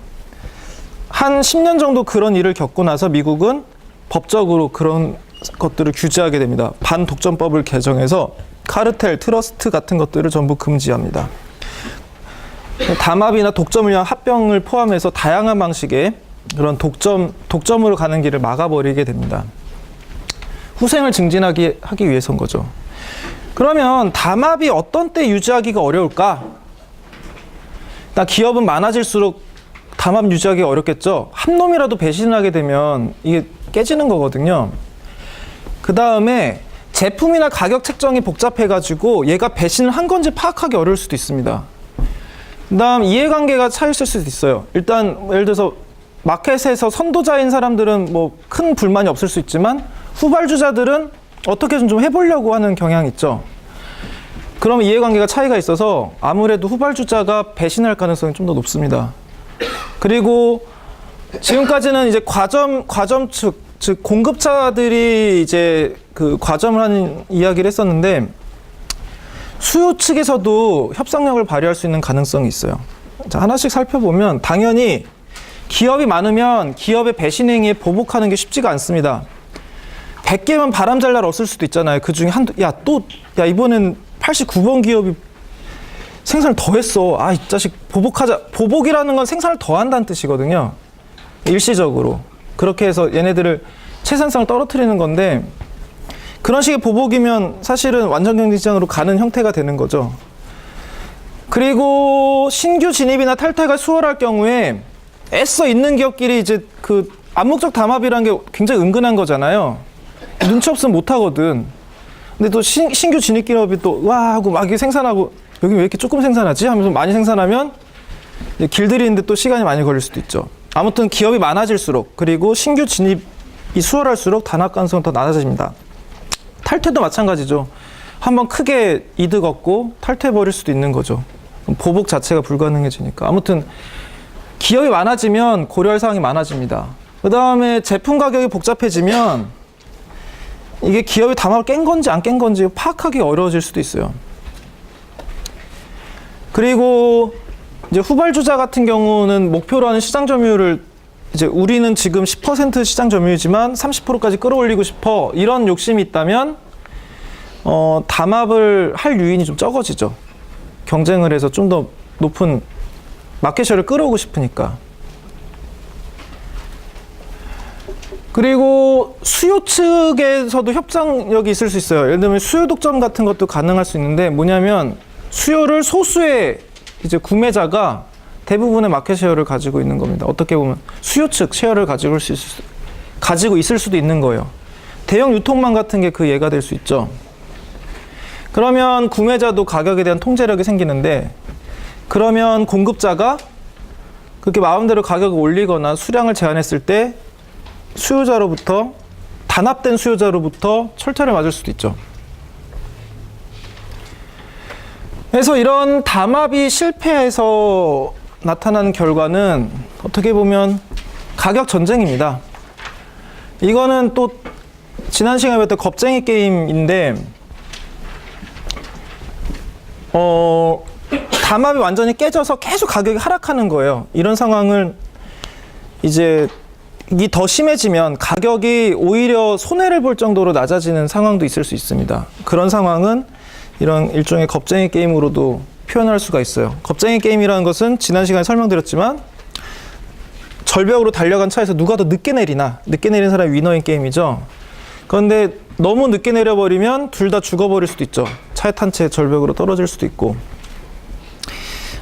한 10년 정도 그런 일을 겪고 나서 미국은 법적으로 그런 것들을 규제하게 됩니다. 반독점법을 개정해서 카르텔, 트러스트 같은 것들을 전부 금지합니다. 담합이나 독점을 위한 합병을 포함해서 다양한 방식의 그런 독점으로 가는 길을 막아버리게 됩니다. 후생을 증진하기 위해서인 거죠. 그러면 담합이 어떤 때 유지하기가 어려울까? 일단 기업은 많아질수록 담합 유지하기가 어렵겠죠. 한 놈이라도 배신을 하게 되면 이게 깨지는 거거든요. 그 다음에 제품이나 가격 책정이 복잡해가지고 얘가 배신을 한 건지 파악하기 어려울 수도 있습니다. 그다음 이해관계가 차이있을 수도 있어요. 일단 예를 들어서 마켓에서 선도자인 사람들은 뭐 큰 불만이 없을 수 있지만 후발주자들은 어떻게든 좀 해보려고 하는 경향이 있죠. 그러면 이해관계가 차이가 있어서 아무래도 후발주자가 배신할 가능성이 좀 더 높습니다. 그리고 지금까지는 이제 과점 측, 즉 공급자들이 이제 그 과점을 하는 이야기를 했었는데 수요 측에서도 협상력을 발휘할 수 있는 가능성이 있어요. 자, 하나씩 살펴보면 당연히 기업이 많으면 기업의 배신 행위에 보복하는 게 쉽지가 않습니다. 100개면 바람잘 날 없을 수도 있잖아요. 그 중에 한두, 이번엔 89번 기업이 생산을 더 했어. 아, 이 자식 보복하자. 보복이라는 건 생산을 더 한다는 뜻이거든요. 일시적으로. 그렇게 해서 얘네들을 채산성을 떨어뜨리는 건데 그런 식의 보복이면 사실은 완전 경쟁시장으로 가는 형태가 되는 거죠. 그리고 신규 진입이나 탈퇴가 수월할 경우에 애써 있는 기업끼리 이제 그 암묵적 담합이라는 게 굉장히 은근한 거잖아요. 눈치 없으면 못 하거든. 근데 또 신규 진입 기업이 또 와 하고 막 생산하고 여기 왜 이렇게 조금 생산하지? 하면서 많이 생산하면 길들이는데 또 시간이 많이 걸릴 수도 있죠. 아무튼 기업이 많아질수록 그리고 신규 진입이 수월할수록 단합 가능성은 더 낮아집니다. 탈퇴도 마찬가지죠. 한번 크게 이득 얻고 탈퇴해버릴 수도 있는 거죠. 보복 자체가 불가능해지니까. 아무튼 기업이 많아지면 고려할 사항이 많아집니다. 그 다음에 제품 가격이 복잡해지면 이게 기업이 담합을 깬 건지 안 깬 건지 파악하기 어려워질 수도 있어요. 그리고 이제 후발주자 같은 경우는 목표로 하는 시장 점유율을 이제 우리는 지금 10% 시장 점유율이지만 30%까지 끌어올리고 싶어 이런 욕심이 있다면 담합을 할 유인이 좀 적어지죠. 경쟁을 해서 좀 더 높은 마켓셔를 끌어오고 싶으니까. 그리고 수요 측에서도 협상력이 있을 수 있어요. 예를 들면 수요 독점 같은 것도 가능할 수 있는데 뭐냐면 수요를 소수의 이제 구매자가 대부분의 마켓 셰어를 가지고 있는 겁니다. 어떻게 보면 수요 측 셰어를 가지고 있을 수도 있는 거예요. 대형 유통망 같은 게 그 예가 될 수 있죠. 그러면 구매자도 가격에 대한 통제력이 생기는데 그러면 공급자가 그렇게 마음대로 가격을 올리거나 수량을 제한했을 때 수요자로부터 단합된 수요자로부터 철퇴를 맞을 수도 있죠. 그래서 이런 담합이 실패해서 나타난 결과는 어떻게 보면 가격 전쟁입니다. 이거는 또 지난 시간에 봤던 겁쟁이 게임인데 담합이 완전히 깨져서 계속 가격이 하락하는 거예요. 이런 상황을 이제 이 더 심해지면 가격이 오히려 손해를 볼 정도로 낮아지는 상황도 있을 수 있습니다. 그런 상황은 이런 일종의 겁쟁이 게임으로도 표현할 수가 있어요. 겁쟁이 게임이라는 것은 지난 시간에 설명드렸지만 절벽으로 달려간 차에서 누가 더 늦게 내린 사람이 위너인 게임이죠. 그런데 너무 늦게 내려버리면 둘 다 죽어버릴 수도 있죠. 차에 탄 채 절벽으로 떨어질 수도 있고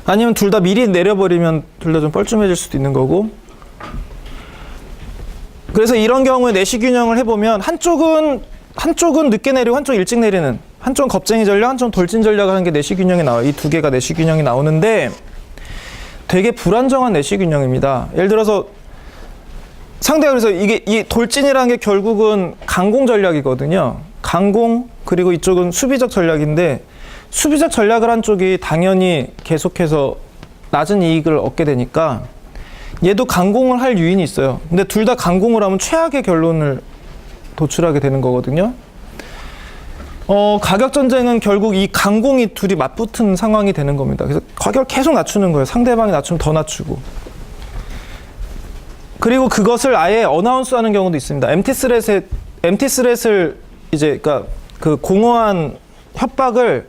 아니면 둘 다 미리 내려버리면 둘 다 좀 뻘쭘해질 수도 있는 거고. 그래서 이런 경우에 내시 균형을 해보면 한쪽은 늦게 내리고 한쪽은 일찍 내리는, 한쪽은 겁쟁이 전략, 한쪽은 돌진 전략을 하는 게 내시 균형이 나와요. 이 두 개가 내시 균형이 나오는데 되게 불안정한 내시 균형입니다. 예를 들어서 상대가 그래서 이 돌진이라는 게 결국은 강공 전략이거든요. 강공, 그리고 이쪽은 수비적 전략인데 수비적 전략을 한 쪽이 당연히 계속해서 낮은 이익을 얻게 되니까 얘도 강공을 할 유인이 있어요. 근데 둘 다 강공을 하면 최악의 결론을 도출하게 되는 거거든요. 가격 전쟁은 결국 이 강공이 둘이 맞붙은 상황이 되는 겁니다. 그래서 가격을 계속 낮추는 거예요. 상대방이 낮추면 더 낮추고. 그리고 그것을 아예 어나운스 하는 경우도 있습니다. 엠티스렛을 이제 그러니까 그 공허한 협박을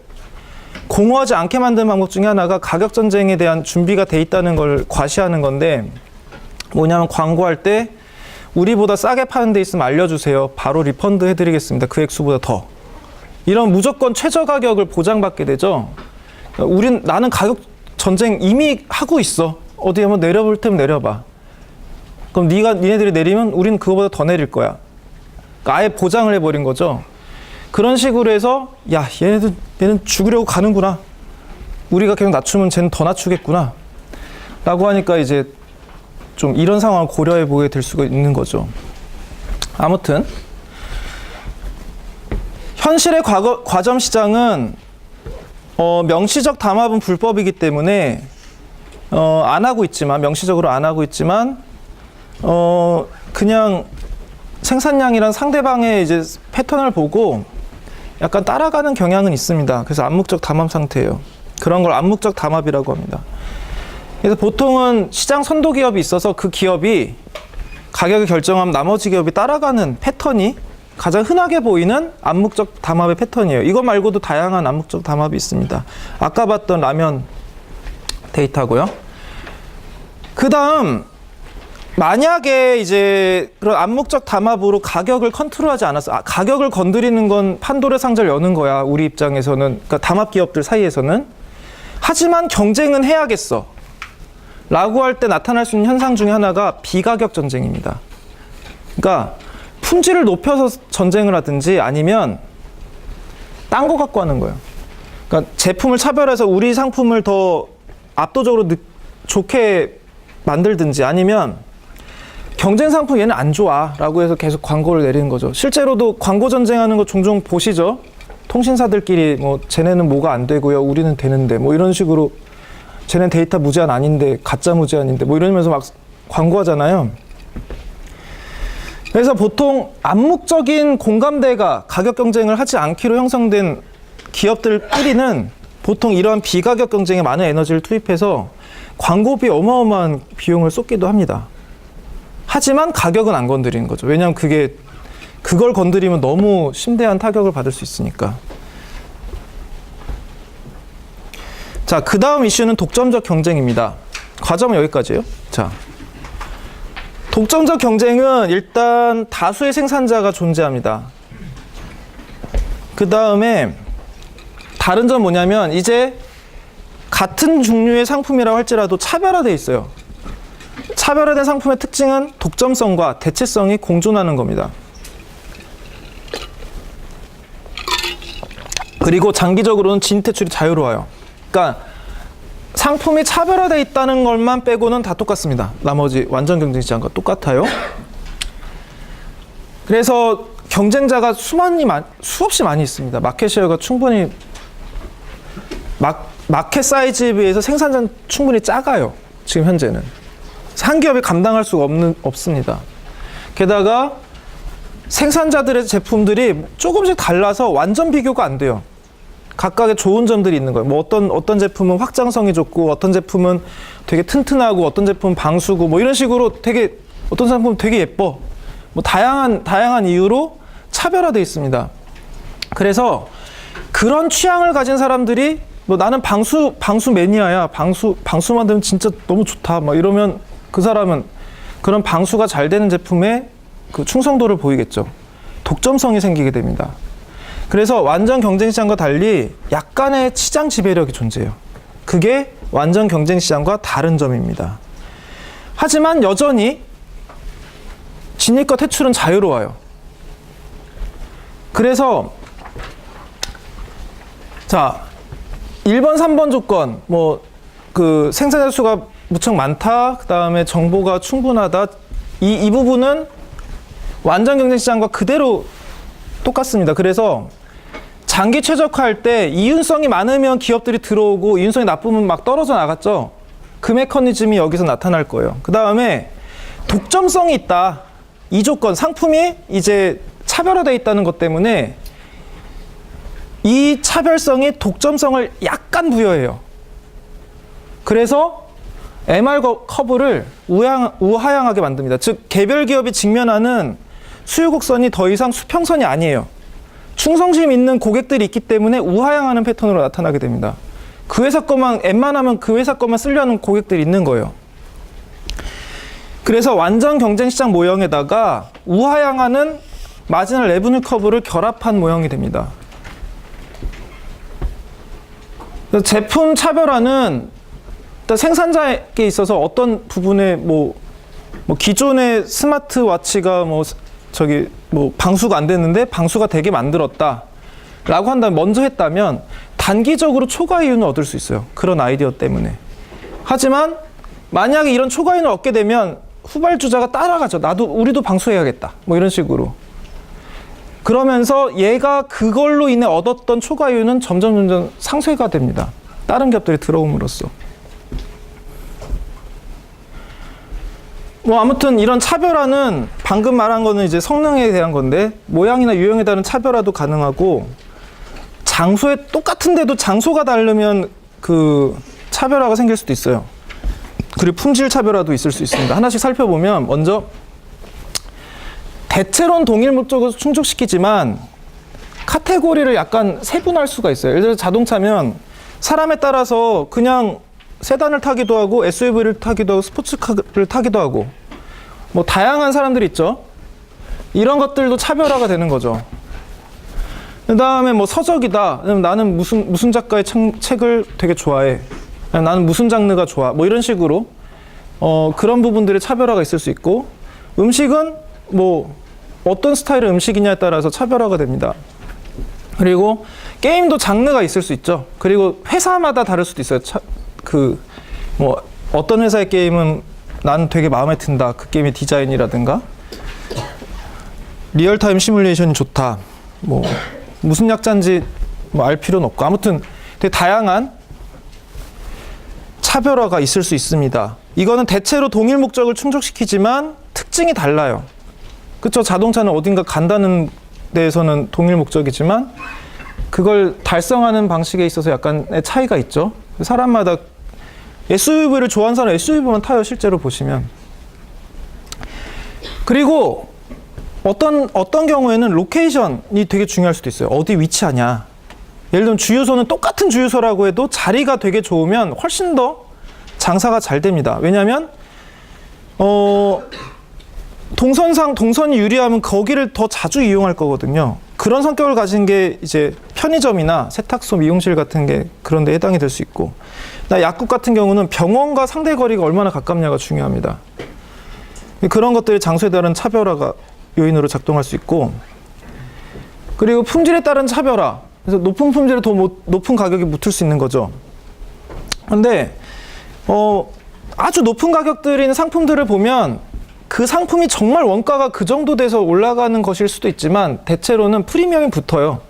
공허하지 않게 만드는 방법 중에 하나가 가격 전쟁에 대한 준비가 돼 있다는 걸 과시하는 건데 뭐냐면 광고할 때 우리보다 싸게 파는 데 있으면 알려주세요. 바로 리펀드 해드리겠습니다. 그 액수보다 더. 이런 무조건 최저 가격을 보장받게 되죠. 나는 가격 전쟁 이미 하고 있어. 어디 한번 내려볼 테면 내려봐. 그럼 니네들이 내리면 우리는 그거보다 더 내릴 거야. 그러니까 아예 보장을 해버린 거죠. 그런 식으로 해서 얘는 죽으려고 가는구나. 우리가 계속 낮추면 쟤는 더 낮추겠구나 라고 하니까 이제 좀 이런 상황을 고려해 보게 될 수가 있는 거죠. 아무튼 현실의 과점 시장은 명시적 담합은 불법이기 때문에 안 하고 있지만, 명시적으로 안 하고 있지만 그냥 생산량이랑 상대방의 이제 패턴을 보고 약간 따라가는 경향은 있습니다. 그래서 암묵적 담합 상태예요. 그런 걸 암묵적 담합이라고 합니다. 그래서 보통은 시장 선도 기업이 있어서 그 기업이 가격을 결정하면 나머지 기업이 따라가는 패턴이 가장 흔하게 보이는 암묵적 담합의 패턴이에요. 이거 말고도 다양한 암묵적 담합이 있습니다. 아까 봤던 라면 데이터고요. 그 다음, 만약에 이제 그런 암묵적 담합으로 가격을 컨트롤하지 않았어. 가격을 건드리는 건 판도의 상자를 여는 거야. 우리 입장에서는, 그러니까 담합 기업들 사이에서는. 하지만 경쟁은 해야겠어. 라고 할 때 나타날 수 있는 현상 중에 하나가 비가격 전쟁입니다. 그러니까 품질을 높여서 전쟁을 하든지 아니면 딴 거 갖고 하는 거예요. 그러니까 제품을 차별해서 우리 상품을 더 압도적으로 좋게 만들든지 아니면 경쟁 상품 얘는 안 좋아 라고 해서 계속 광고를 내리는 거죠. 실제로도 광고 전쟁하는 거 종종 보시죠. 통신사들끼리 뭐 쟤네는 뭐가 안 되고요, 우리는 되는데 뭐 이런 식으로 쟤는 데이터 무제한 아닌데 가짜 무제한인데 뭐 이러면서 막 광고하잖아요. 그래서 보통 암묵적인 공감대가 가격 경쟁을 하지 않기로 형성된 기업들끼리는 보통 이러한 비가격 경쟁에 많은 에너지를 투입해서 광고비 어마어마한 비용을 쏟기도 합니다. 하지만 가격은 안 건드리는 거죠. 왜냐하면 그걸 건드리면 너무 심대한 타격을 받을 수 있으니까. 자, 그 다음 이슈는 독점적 경쟁입니다. 과점은 여기까지예요. 자, 독점적 경쟁은 일단 다수의 생산자가 존재합니다. 그 다음에 다른 점 뭐냐면 이제 같은 종류의 상품이라고 할지라도 차별화되어 있어요. 차별화된 상품의 특징은 독점성과 대체성이 공존하는 겁니다. 그리고 장기적으로는 진입퇴출이 자유로워요. 그러니까 상품이 차별화되어 있다는 것만 빼고는 다 똑같습니다. 나머지 완전 경쟁 시장과 똑같아요. 그래서 경쟁자가 수없이 많이 있습니다. 마켓 쉐어가 충분히 마켓 사이즈에 비해서 생산자는 충분히 작아요. 지금 현재는. 한 기업이 감당할 수가 없습니다. 게다가 생산자들의 제품들이 조금씩 달라서 완전 비교가 안 돼요. 각각의 좋은 점들이 있는 거예요. 뭐 어떤 제품은 확장성이 좋고, 어떤 제품은 되게 튼튼하고, 어떤 제품은 방수고, 뭐 이런 식으로 되게, 어떤 상품은 되게 예뻐. 뭐 다양한 이유로 차별화되어 있습니다. 그래서 그런 취향을 가진 사람들이 뭐 나는 방수 매니아야. 방수 만들면 진짜 너무 좋다. 막 이러면 그 사람은 그런 방수가 잘 되는 제품에 그 충성도를 보이겠죠. 독점성이 생기게 됩니다. 그래서 완전 경쟁 시장과 달리 약간의 시장 지배력이 존재해요. 그게 완전 경쟁 시장과 다른 점입니다. 하지만 여전히 진입과 퇴출은 자유로워요. 그래서 자, 1번, 3번 조건, 뭐 그 생산자 수가 무척 많다, 그 다음에 정보가 충분하다, 이 부분은 완전 경쟁 시장과 그대로 똑같습니다. 그래서 장기 최적화할 때 이윤성이 많으면 기업들이 들어오고 이윤성이 나쁘면 막 떨어져 나갔죠. 그 메커니즘이 여기서 나타날 거예요. 그 다음에 독점성이 있다. 이 조건, 상품이 이제 차별화되어 있다는 것 때문에 이 차별성이 독점성을 약간 부여해요. 그래서 MR 커브를 우하향하게 만듭니다. 즉 개별 기업이 직면하는 수요 곡선이 더 이상 수평선이 아니에요. 충성심 있는 고객들이 있기 때문에 우하향하는 패턴으로 나타나게 됩니다. 그 회사 것만 웬만하면 그 회사 것만 쓰려는 고객들이 있는 거예요. 그래서 완전 경쟁 시장 모형에다가 우하향하는 마지널 레브뉴 커브를 결합한 모형이 됩니다. 그래서 제품 차별화는 일단 생산자에게 있어서 어떤 부분에 뭐 기존의 스마트워치가 뭐 방수가 안 됐는데 방수가 되게 만들었다 라고 한다면, 먼저 했다면 단기적으로 초과 이윤을 얻을 수 있어요. 그런 아이디어 때문에. 하지만 만약에 이런 초과 이윤을 얻게 되면 후발주자가 따라가죠. 우리도 방수해야겠다. 뭐 이런 식으로. 그러면서 얘가 그걸로 인해 얻었던 초과 이윤은 점점 상쇄가 됩니다. 다른 기업들이 들어옴으로써. 뭐 아무튼 이런 차별화는 방금 말한 거는 이제 성능에 대한 건데 모양이나 유형에 따른 차별화도 가능하고 장소에 똑같은데도 장소가 다르면 그 차별화가 생길 수도 있어요. 그리고 품질 차별화도 있을 수 있습니다. 하나씩 살펴보면 먼저 대체로는 동일 목적으로 충족시키지만 카테고리를 약간 세분할 수가 있어요. 예를 들어 자동차면 사람에 따라서 그냥 세단을 타기도 하고 SUV를 타기도 하고 스포츠카를 타기도 하고 뭐 다양한 사람들이 있죠. 이런 것들도 차별화가 되는 거죠. 그 다음에 뭐 서적이다. 나는 무슨 작가의 책을 되게 좋아해. 나는 무슨 장르가 좋아. 뭐 이런 식으로 그런 부분들의 차별화가 있을 수 있고 음식은 뭐 어떤 스타일의 음식이냐에 따라서 차별화가 됩니다. 그리고 게임도 장르가 있을 수 있죠. 그리고 회사마다 다를 수도 있어요. 뭐 어떤 회사의 게임은 난 되게 마음에 든다. 그 게임의 디자인이라든가 리얼타임 시뮬레이션이 좋다. 뭐 무슨 약자인지 뭐 알 필요는 없고 아무튼 되게 다양한 차별화가 있을 수 있습니다. 이거는 대체로 동일 목적을 충족시키지만 특징이 달라요. 그쵸? 자동차는 어딘가 간다는 데에서는 동일 목적이지만 그걸 달성하는 방식에 있어서 약간의 차이가 있죠. 사람마다 SUV를 좋아하는 사람은 SUV만 타요. 실제로 보시면. 그리고 어떤 경우에는 로케이션이 되게 중요할 수도 있어요. 어디 위치하냐. 예를 들면 주유소는 똑같은 주유소라고 해도 자리가 되게 좋으면 훨씬 더 장사가 잘 됩니다. 왜냐하면 동선이 유리하면 거기를 더 자주 이용할 거거든요. 그런 성격을 가진 게 이제 편의점이나 세탁소, 미용실 같은 게 그런 데 해당이 될 수 있고 약국 같은 경우는 병원과 상대 거리가 얼마나 가깝냐가 중요합니다. 그런 것들이 장소에 따른 차별화가 요인으로 작동할 수 있고 그리고 품질에 따른 차별화 그래서 높은 품질에 더 높은 가격이 붙을 수 있는 거죠. 근데 아주 높은 가격들인 상품들을 보면 그 상품이 정말 원가가 그 정도 돼서 올라가는 것일 수도 있지만 대체로는 프리미엄이 붙어요.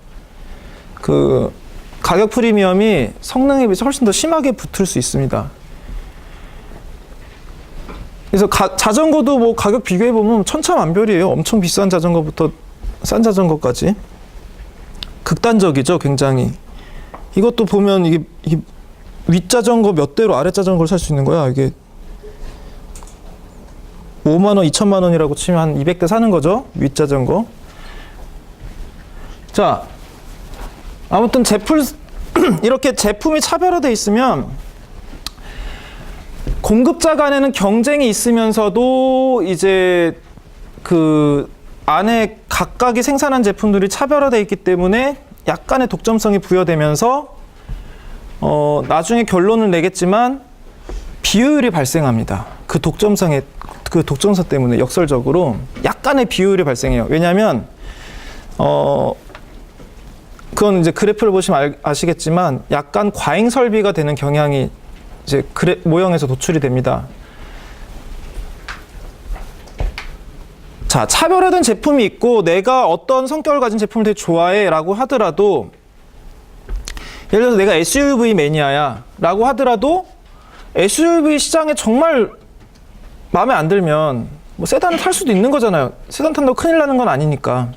그 가격 프리미엄이 성능에 비해서 훨씬 더 심하게 붙을 수 있습니다. 그래서 자전거도 뭐 가격 비교해보면 천차만별이에요. 엄청 비싼 자전거부터 싼 자전거까지. 극단적이죠, 굉장히. 이것도 보면 이게 윗자전거 몇 대로 아랫자전거를 살 수 있는 거야. 이게 5만 원, 2천만 원이라고 치면 한 200대 사는 거죠. 윗자전거. 자, 아무튼 이렇게 제품이 차별화되어 있으면 공급자 간에는 경쟁이 있으면서도 이제 그 안에 각각이 생산한 제품들이 차별화되어 있기 때문에 약간의 독점성이 부여되면서 나중에 결론을 내겠지만 비효율이 발생합니다. 그 독점성 때문에 역설적으로 약간의 비효율이 발생해요. 왜냐하면 그건 이제 그래프를 보시면 아시겠지만 약간 과잉 설비가 되는 경향이 이제 모형에서 도출이 됩니다. 자, 차별화된 제품이 있고 내가 어떤 성격을 가진 제품을 되게 좋아해 라고 하더라도 예를 들어서 내가 SUV 매니아야 라고 하더라도 SUV 시장에 정말 마음에 안 들면 뭐 세단을 탈 수도 있는 거잖아요. 세단 탄다고 큰일 나는 건 아니니까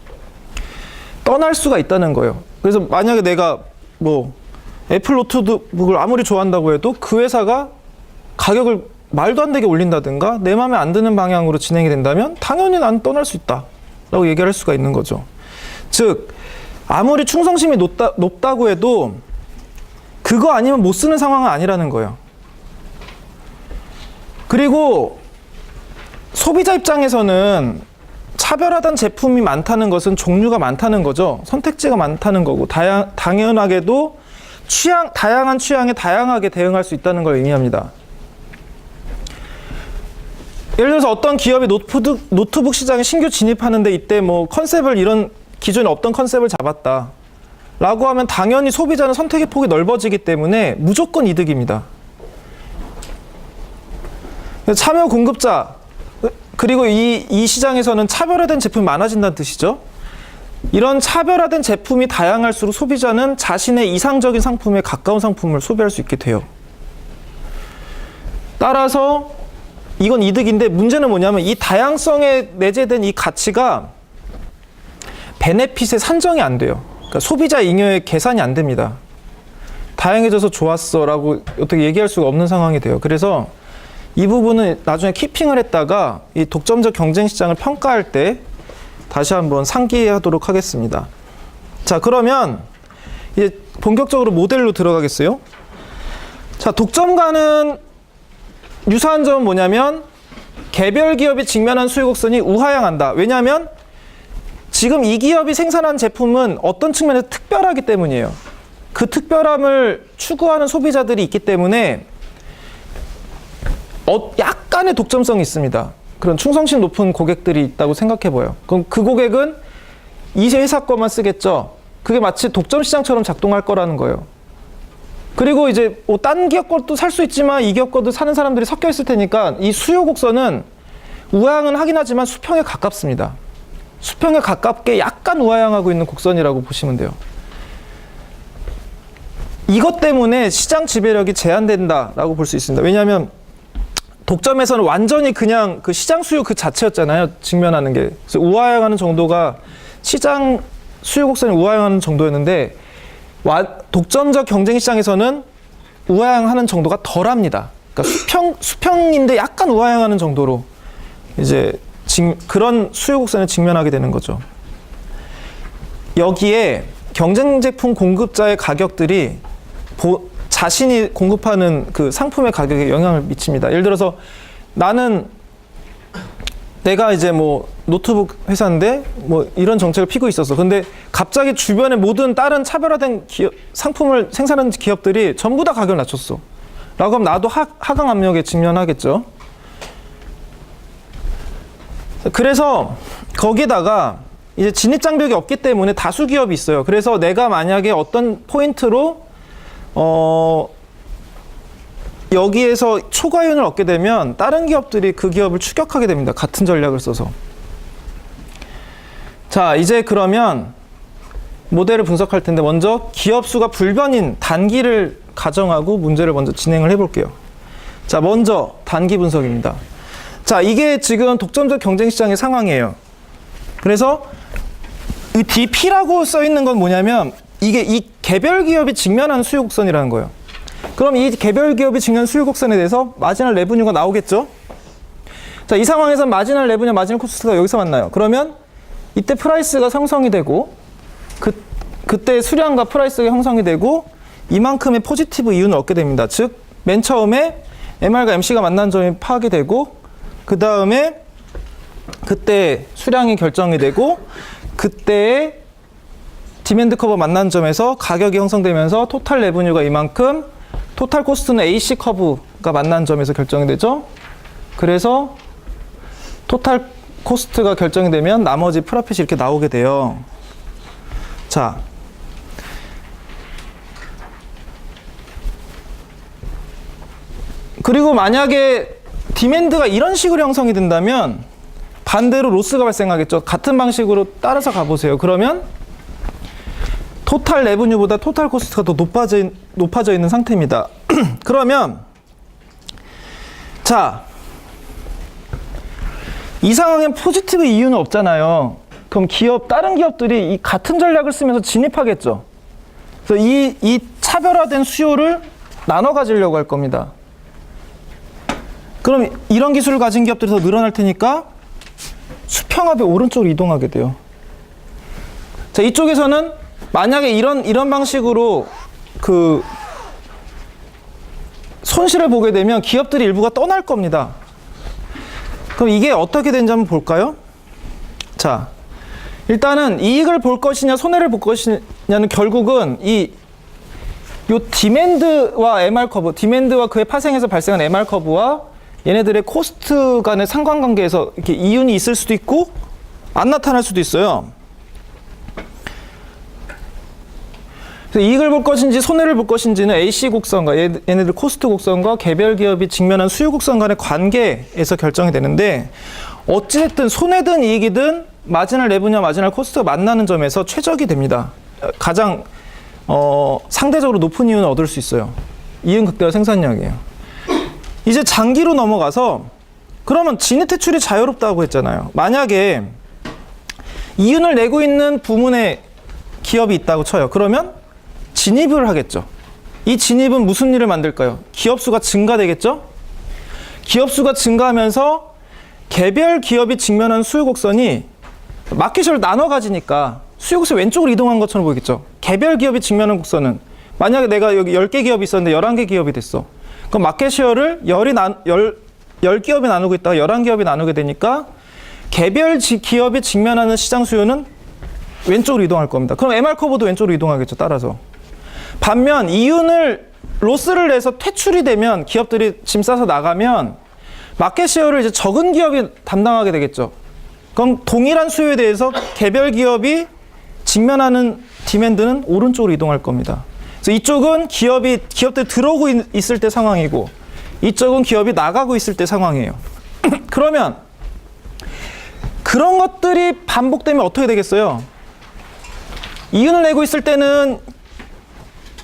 떠날 수가 있다는 거예요. 그래서 만약에 내가 뭐 애플 노트북을 아무리 좋아한다고 해도 그 회사가 가격을 말도 안 되게 올린다든가 내 마음에 안 드는 방향으로 진행이 된다면 당연히 난 떠날 수 있다 라고 얘기를 할 수가 있는 거죠. 즉 아무리 충성심이 높다고 해도 그거 아니면 못 쓰는 상황은 아니라는 거예요. 그리고 소비자 입장에서는 차별화된 제품이 많다는 것은 종류가 많다는 거죠. 선택지가 많다는 거고 당연하게도 다양한 취향에 다양하게 대응할 수 있다는 걸 의미합니다. 예를 들어서 어떤 기업이 노트북 시장에 신규 진입하는데 이때 뭐 컨셉을 이런 기존에 없던 컨셉을 잡았다. 라고 하면 당연히 소비자는 선택의 폭이 넓어지기 때문에 무조건 이득입니다. 참여 공급자, 그리고 이 시장에서는 차별화된 제품이 많아진다는 뜻이죠. 이런 차별화된 제품이 다양할수록 소비자는 자신의 이상적인 상품에 가까운 상품을 소비할 수 있게 돼요. 따라서 이건 이득인데 문제는 뭐냐면 이 다양성에 내재된 이 가치가 베네핏에 산정이 안 돼요. 그러니까 소비자 잉여의 계산이 안 됩니다. 다양해져서 좋았어 라고 어떻게 얘기할 수가 없는 상황이 돼요. 그래서 이 부분은 나중에 키핑을 했다가 이 독점적 경쟁 시장을 평가할 때 다시 한번 상기하도록 하겠습니다. 자, 그러면 이제 본격적으로 모델로 들어가겠어요. 자, 독점과는 유사한 점은 뭐냐면 개별 기업이 직면한 수요 곡선이 우하향한다. 왜냐하면 지금 이 기업이 생산한 제품은 어떤 측면에서 특별하기 때문이에요. 그 특별함을 추구하는 소비자들이 있기 때문에 약간의 독점성이 있습니다. 그런 충성심 높은 고객들이 있다고 생각해봐요. 그럼 그 고객은 이 회사 거만 쓰겠죠. 그게 마치 독점 시장처럼 작동할 거라는 거예요. 그리고 이제 딴 기업 것도 살 수 있지만 이 기업 것도 사는 사람들이 섞여 있을 테니까 이 수요 곡선은 우하향은 하긴 하지만 수평에 가깝습니다. 수평에 가깝게 약간 우하향하고 있는 곡선이라고 보시면 돼요. 이것 때문에 시장 지배력이 제한된다라고 볼 수 있습니다. 왜냐하면 독점에서는 완전히 그냥 그 시장 수요 그 자체였잖아요. 직면하는 게. 그래서 우하향하는 정도가 시장 수요 곡선이 우하향하는 정도였는데 독점적 경쟁 시장에서는 우하향하는 정도가 덜합니다. 그러니까 수평인데 약간 우하향하는 정도로 이제 그런 수요 곡선에 직면하게 되는 거죠. 여기에 경쟁 제품 공급자의 가격들이 자신이 공급하는 그 상품의 가격에 영향을 미칩니다. 예를 들어서 내가 이제 뭐 노트북 회사인데 뭐 이런 정책을 피고 있었어. 근데 갑자기 주변의 모든 다른 차별화된 상품을 생산하는 기업들이 전부 다 가격을 낮췄어. 라고 하면 나도 하강 압력에 직면하겠죠. 그래서 거기다가 이제 진입 장벽이 없기 때문에 다수 기업이 있어요. 그래서 내가 만약에 어떤 포인트로 여기에서 초과이윤을 얻게 되면 다른 기업들이 그 기업을 추격하게 됩니다. 같은 전략을 써서. 자, 이제 그러면 모델을 분석할 텐데 먼저 기업 수가 불변인 단기를 가정하고 문제를 먼저 진행을 해볼게요. 자, 먼저 단기 분석입니다. 자, 이게 지금 독점적 경쟁 시장의 상황이에요. 그래서 이 DP라고 써 있는 건 뭐냐면 이게 이 개별 기업이 직면한 수요 곡선이라는 거예요. 그럼 이 개별 기업이 직면한 수요 곡선에 대해서 마지널 레브뉴가 나오겠죠? 자, 이 상황에서 마지널 레브뉴, 마지널 코스트가 여기서 만나요. 그러면 이때 프라이스가 형성이 되고 그때 수량과 프라이스가 형성이 되고 이만큼의 포지티브 이윤을 얻게 됩니다. 즉, 맨 처음에 MR과 MC가 만난 점이 파악이 되고 그 다음에 그때 수량이 결정이 되고 그때의 디맨드 커브 만난 점에서 가격이 형성되면서 토탈 레브뉴가 이만큼, 토탈 코스트는 AC 커브가 만난 점에서 결정이 되죠. 그래서 토탈 코스트가 결정이 되면 나머지 프로핏이 이렇게 나오게 돼요. 자, 그리고 만약에 디맨드가 이런 식으로 형성이 된다면 반대로 로스가 발생하겠죠. 같은 방식으로 따라서 가보세요. 그러면 토탈 레브뉴보다 토탈 코스트가 더 높아져 있는 상태입니다. 그러면 자, 이 상황엔 포지티브 이유는 없잖아요. 그럼 다른 기업들이 이 같은 전략을 쓰면서 진입하겠죠. 그래서 이 차별화된 수요를 나눠 가지려고 할 겁니다. 그럼 이런 기술을 가진 기업들이 더 늘어날 테니까 수평합이 오른쪽으로 이동하게 돼요. 자, 이쪽에서는 만약에 이런 방식으로 그 손실을 보게 되면 기업들이 일부가 떠날 겁니다. 그럼 이게 어떻게 되는지 한번 볼까요? 자, 일단은 이익을 볼 것이냐 손해를 볼 것이냐는 결국은 요 디맨드와 MR 커브, 디맨드와 그의 파생해서 발생한 MR 커브와 얘네들의 코스트 간의 상관관계에서 이렇게 이윤이 있을 수도 있고 안 나타날 수도 있어요. 그래서 이익을 볼 것인지 손해를 볼 것인지는 AC 곡선과 얘네들 코스트 곡선과 개별 기업이 직면한 수요 곡선 간의 관계에서 결정이 되는데, 어찌됐든 손해든 이익이든 마지널 레브냐 마지널 코스트가 만나는 점에서 최적이 됩니다. 가장 상대적으로 높은 이윤을 얻을 수 있어요. 이윤 극대화 생산량이에요. 이제 장기로 넘어가서, 그러면 진입 퇴출이 자유롭다고 했잖아요. 만약에 이윤을 내고 있는 부문의 기업이 있다고 쳐요. 그러면 진입을 하겠죠. 이 진입은 무슨 일을 만들까요? 기업 수가 증가되겠죠? 기업 수가 증가하면서 개별 기업이 직면한 수요 곡선이 마켓을 나눠 가지니까 수요 곡선이 왼쪽으로 이동한 것처럼 보이겠죠? 개별 기업이 직면한 곡선은, 만약에 내가 여기 10개 기업이 있었는데 11개 기업이 됐어. 그럼 마켓 쉐어를 10기업이 나누고 있다가 11기업이 나누게 되니까 개별 기업이 직면하는 시장 수요는 왼쪽으로 이동할 겁니다. 그럼 MR 커브도 왼쪽으로 이동하겠죠, 따라서. 반면 로스를 내서 퇴출이 되면, 기업들이 짐 싸서 나가면 마켓 쉐어를 이제 적은 기업이 담당하게 되겠죠. 그럼 동일한 수요에 대해서 개별 기업이 직면하는 디맨드는 오른쪽으로 이동할 겁니다. 그래서 이쪽은 기업들이 들어오고 있을 때 상황이고, 이쪽은 기업이 나가고 있을 때 상황이에요. 그러면 그런 것들이 반복되면 어떻게 되겠어요? 이윤을 내고 있을 때는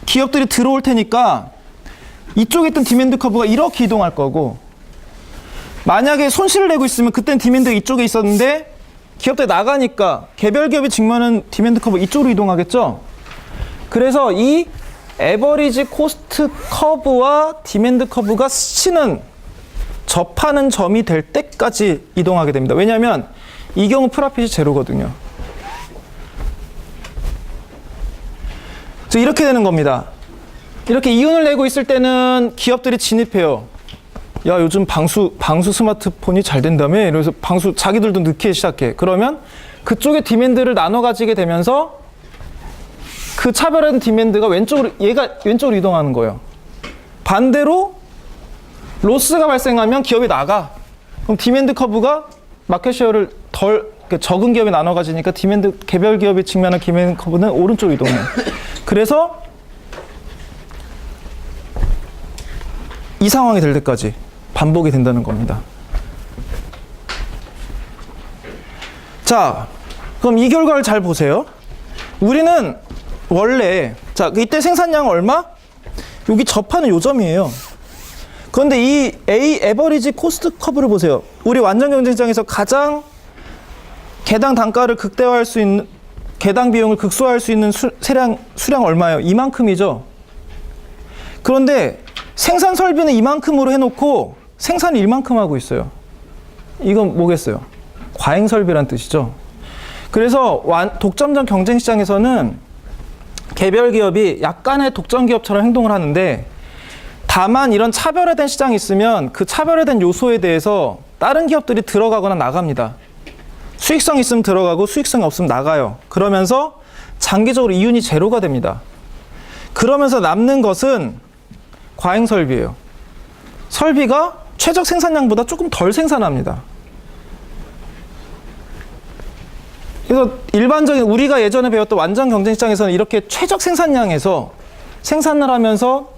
기업들이 들어올 테니까 이쪽에 있던 디맨드 커브가 이렇게 이동할 거고, 만약에 손실을 내고 있으면 그땐 디맨드가 이쪽에 있었는데 기업들이 나가니까 개별 기업이 직면하는 디맨드 커브 이쪽으로 이동하겠죠? 그래서 이 에버리지 코스트 커브와 디맨드 커브가 스치는, 접하는 점이 될 때까지 이동하게 됩니다. 왜냐하면 이 경우 프라핏이 제로거든요. 그래서 이렇게 되는 겁니다. 이렇게 이윤을 내고 있을 때는 기업들이 진입해요. 야, 요즘 방수 스마트폰이 잘 된다며? 이러면서 자기들도 넣기 시작해. 그러면 그쪽의 디맨드를 나눠 가지게 되면서 그 차별화된 디맨드가 얘가 왼쪽으로 이동하는 거예요. 반대로 로스가 발생하면 기업이 나가. 그럼 디맨드 커브가 마켓 쉐어를 적은 기업이 나눠 가지니까 개별 기업이 직면한 디맨드 커브는 오른쪽으로 이동해요. 그래서 이 상황이 될 때까지 반복이 된다는 겁니다. 자, 그럼 이 결과를 잘 보세요. 우리는 원래, 자, 이때 생산량 얼마? 여기 접하는 요점이에요. 그런데 이 에버리지 코스트 커브를 보세요. 우리 완전 경쟁장에서 가장 개당 단가를 극대화할 수 있는, 개당 비용을 극소화할 수 있는 수량 얼마예요? 이만큼이죠. 그런데 생산 설비는 이만큼으로 해놓고 생산을 이만큼 하고 있어요. 이건 뭐겠어요? 과잉 설비란 뜻이죠. 그래서 독점적 경쟁 시장에서는 개별 기업이 약간의 독점 기업처럼 행동을 하는데, 다만 이런 차별화된 시장이 있으면 그 차별화된 요소에 대해서 다른 기업들이 들어가거나 나갑니다. 수익성 있으면 들어가고 수익성이 없으면 나가요. 그러면서 장기적으로 이윤이 제로가 됩니다. 그러면서 남는 것은 과잉 설비예요. 설비가 최적 생산량보다 조금 덜 생산합니다. 그래서 일반적인 우리가 예전에 배웠던 완전 경쟁 시장에서는 이렇게 최적 생산량에서 생산을 하면서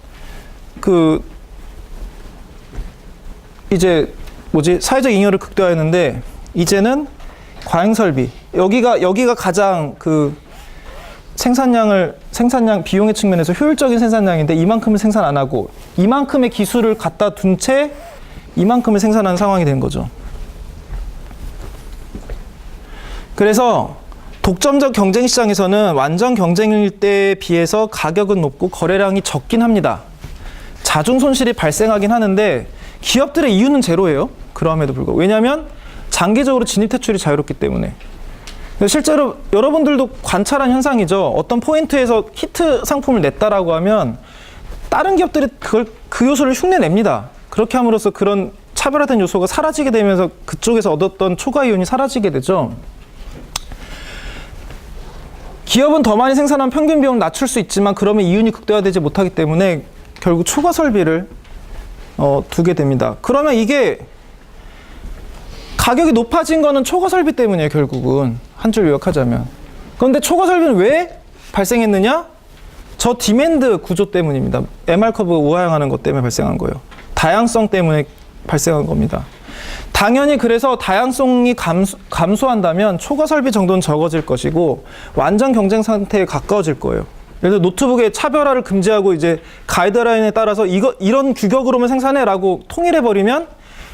사회적 잉여를 극대화했는데, 이제는 과잉 설비, 여기가 가장 생산량 비용의 측면에서 효율적인 생산량인데 이만큼을 생산 안 하고 이만큼의 기술을 갖다 둔 채 이만큼을 생산하는 상황이 된 거죠. 그래서 독점적 경쟁 시장에서는 완전 경쟁일 때에 비해서 가격은 높고 거래량이 적긴 합니다. 자중 손실이 발생하긴 하는데 기업들의 이윤은 제로예요. 그럼에도 불구하고. 왜냐하면 장기적으로 진입 퇴출이 자유롭기 때문에. 실제로 여러분들도 관찰한 현상이죠. 어떤 포인트에서 히트 상품을 냈다라고 하면 다른 기업들이 그 요소를 흉내냅니다. 그렇게 함으로써 그런 차별화된 요소가 사라지게 되면서 그쪽에서 얻었던 초과 이윤이 사라지게 되죠. 기업은 더 많이 생산하면 평균 비용을 낮출 수 있지만 그러면 이윤이 극대화되지 못하기 때문에 결국 초과 설비를 두게 됩니다. 그러면 이게 가격이 높아진 거는 초과 설비 때문이에요. 결국은 한 줄 요약하자면. 그런데 초과 설비는 왜 발생했느냐? 저 디맨드 구조 때문입니다. MR 커브가 우하향하는 것 때문에 발생한 거예요. 다양성 때문에 발생한 겁니다. 당연히 그래서 다양성이 감소한다면 초과 설비 정도는 적어질 것이고 완전 경쟁 상태에 가까워질 거예요. 예를 들어 노트북의 차별화를 금지하고 이제 가이드라인에 따라서 이런 규격으로만 생산해라고 통일해버리면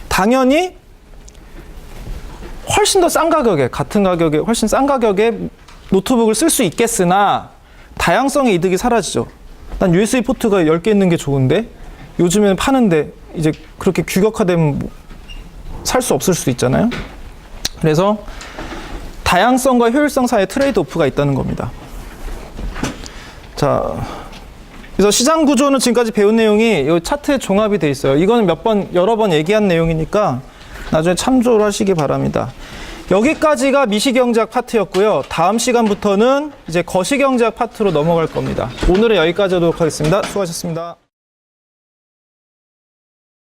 당연히 훨씬 더 싼 가격에, 같은 가격에 훨씬 싼 가격에 노트북을 쓸 수 있겠으나 다양성의 이득이 사라지죠. 난 USB 포트가 10개 있는 게 좋은데 요즘에는 파는데 이제 그렇게 규격화되면 살 수 없을 수도 있잖아요. 그래서 다양성과 효율성 사이에 트레이드 오프가 있다는 겁니다. 자, 그래서 시장 구조는 지금까지 배운 내용이 이 차트에 종합이 돼 있어요. 이거는 여러 번 얘기한 내용이니까 나중에 참조를 하시기 바랍니다. 여기까지가 미시경제학 파트였고요. 다음 시간부터는 이제 거시경제학 파트로 넘어갈 겁니다. 오늘은 여기까지 하도록 하겠습니다. 수고하셨습니다.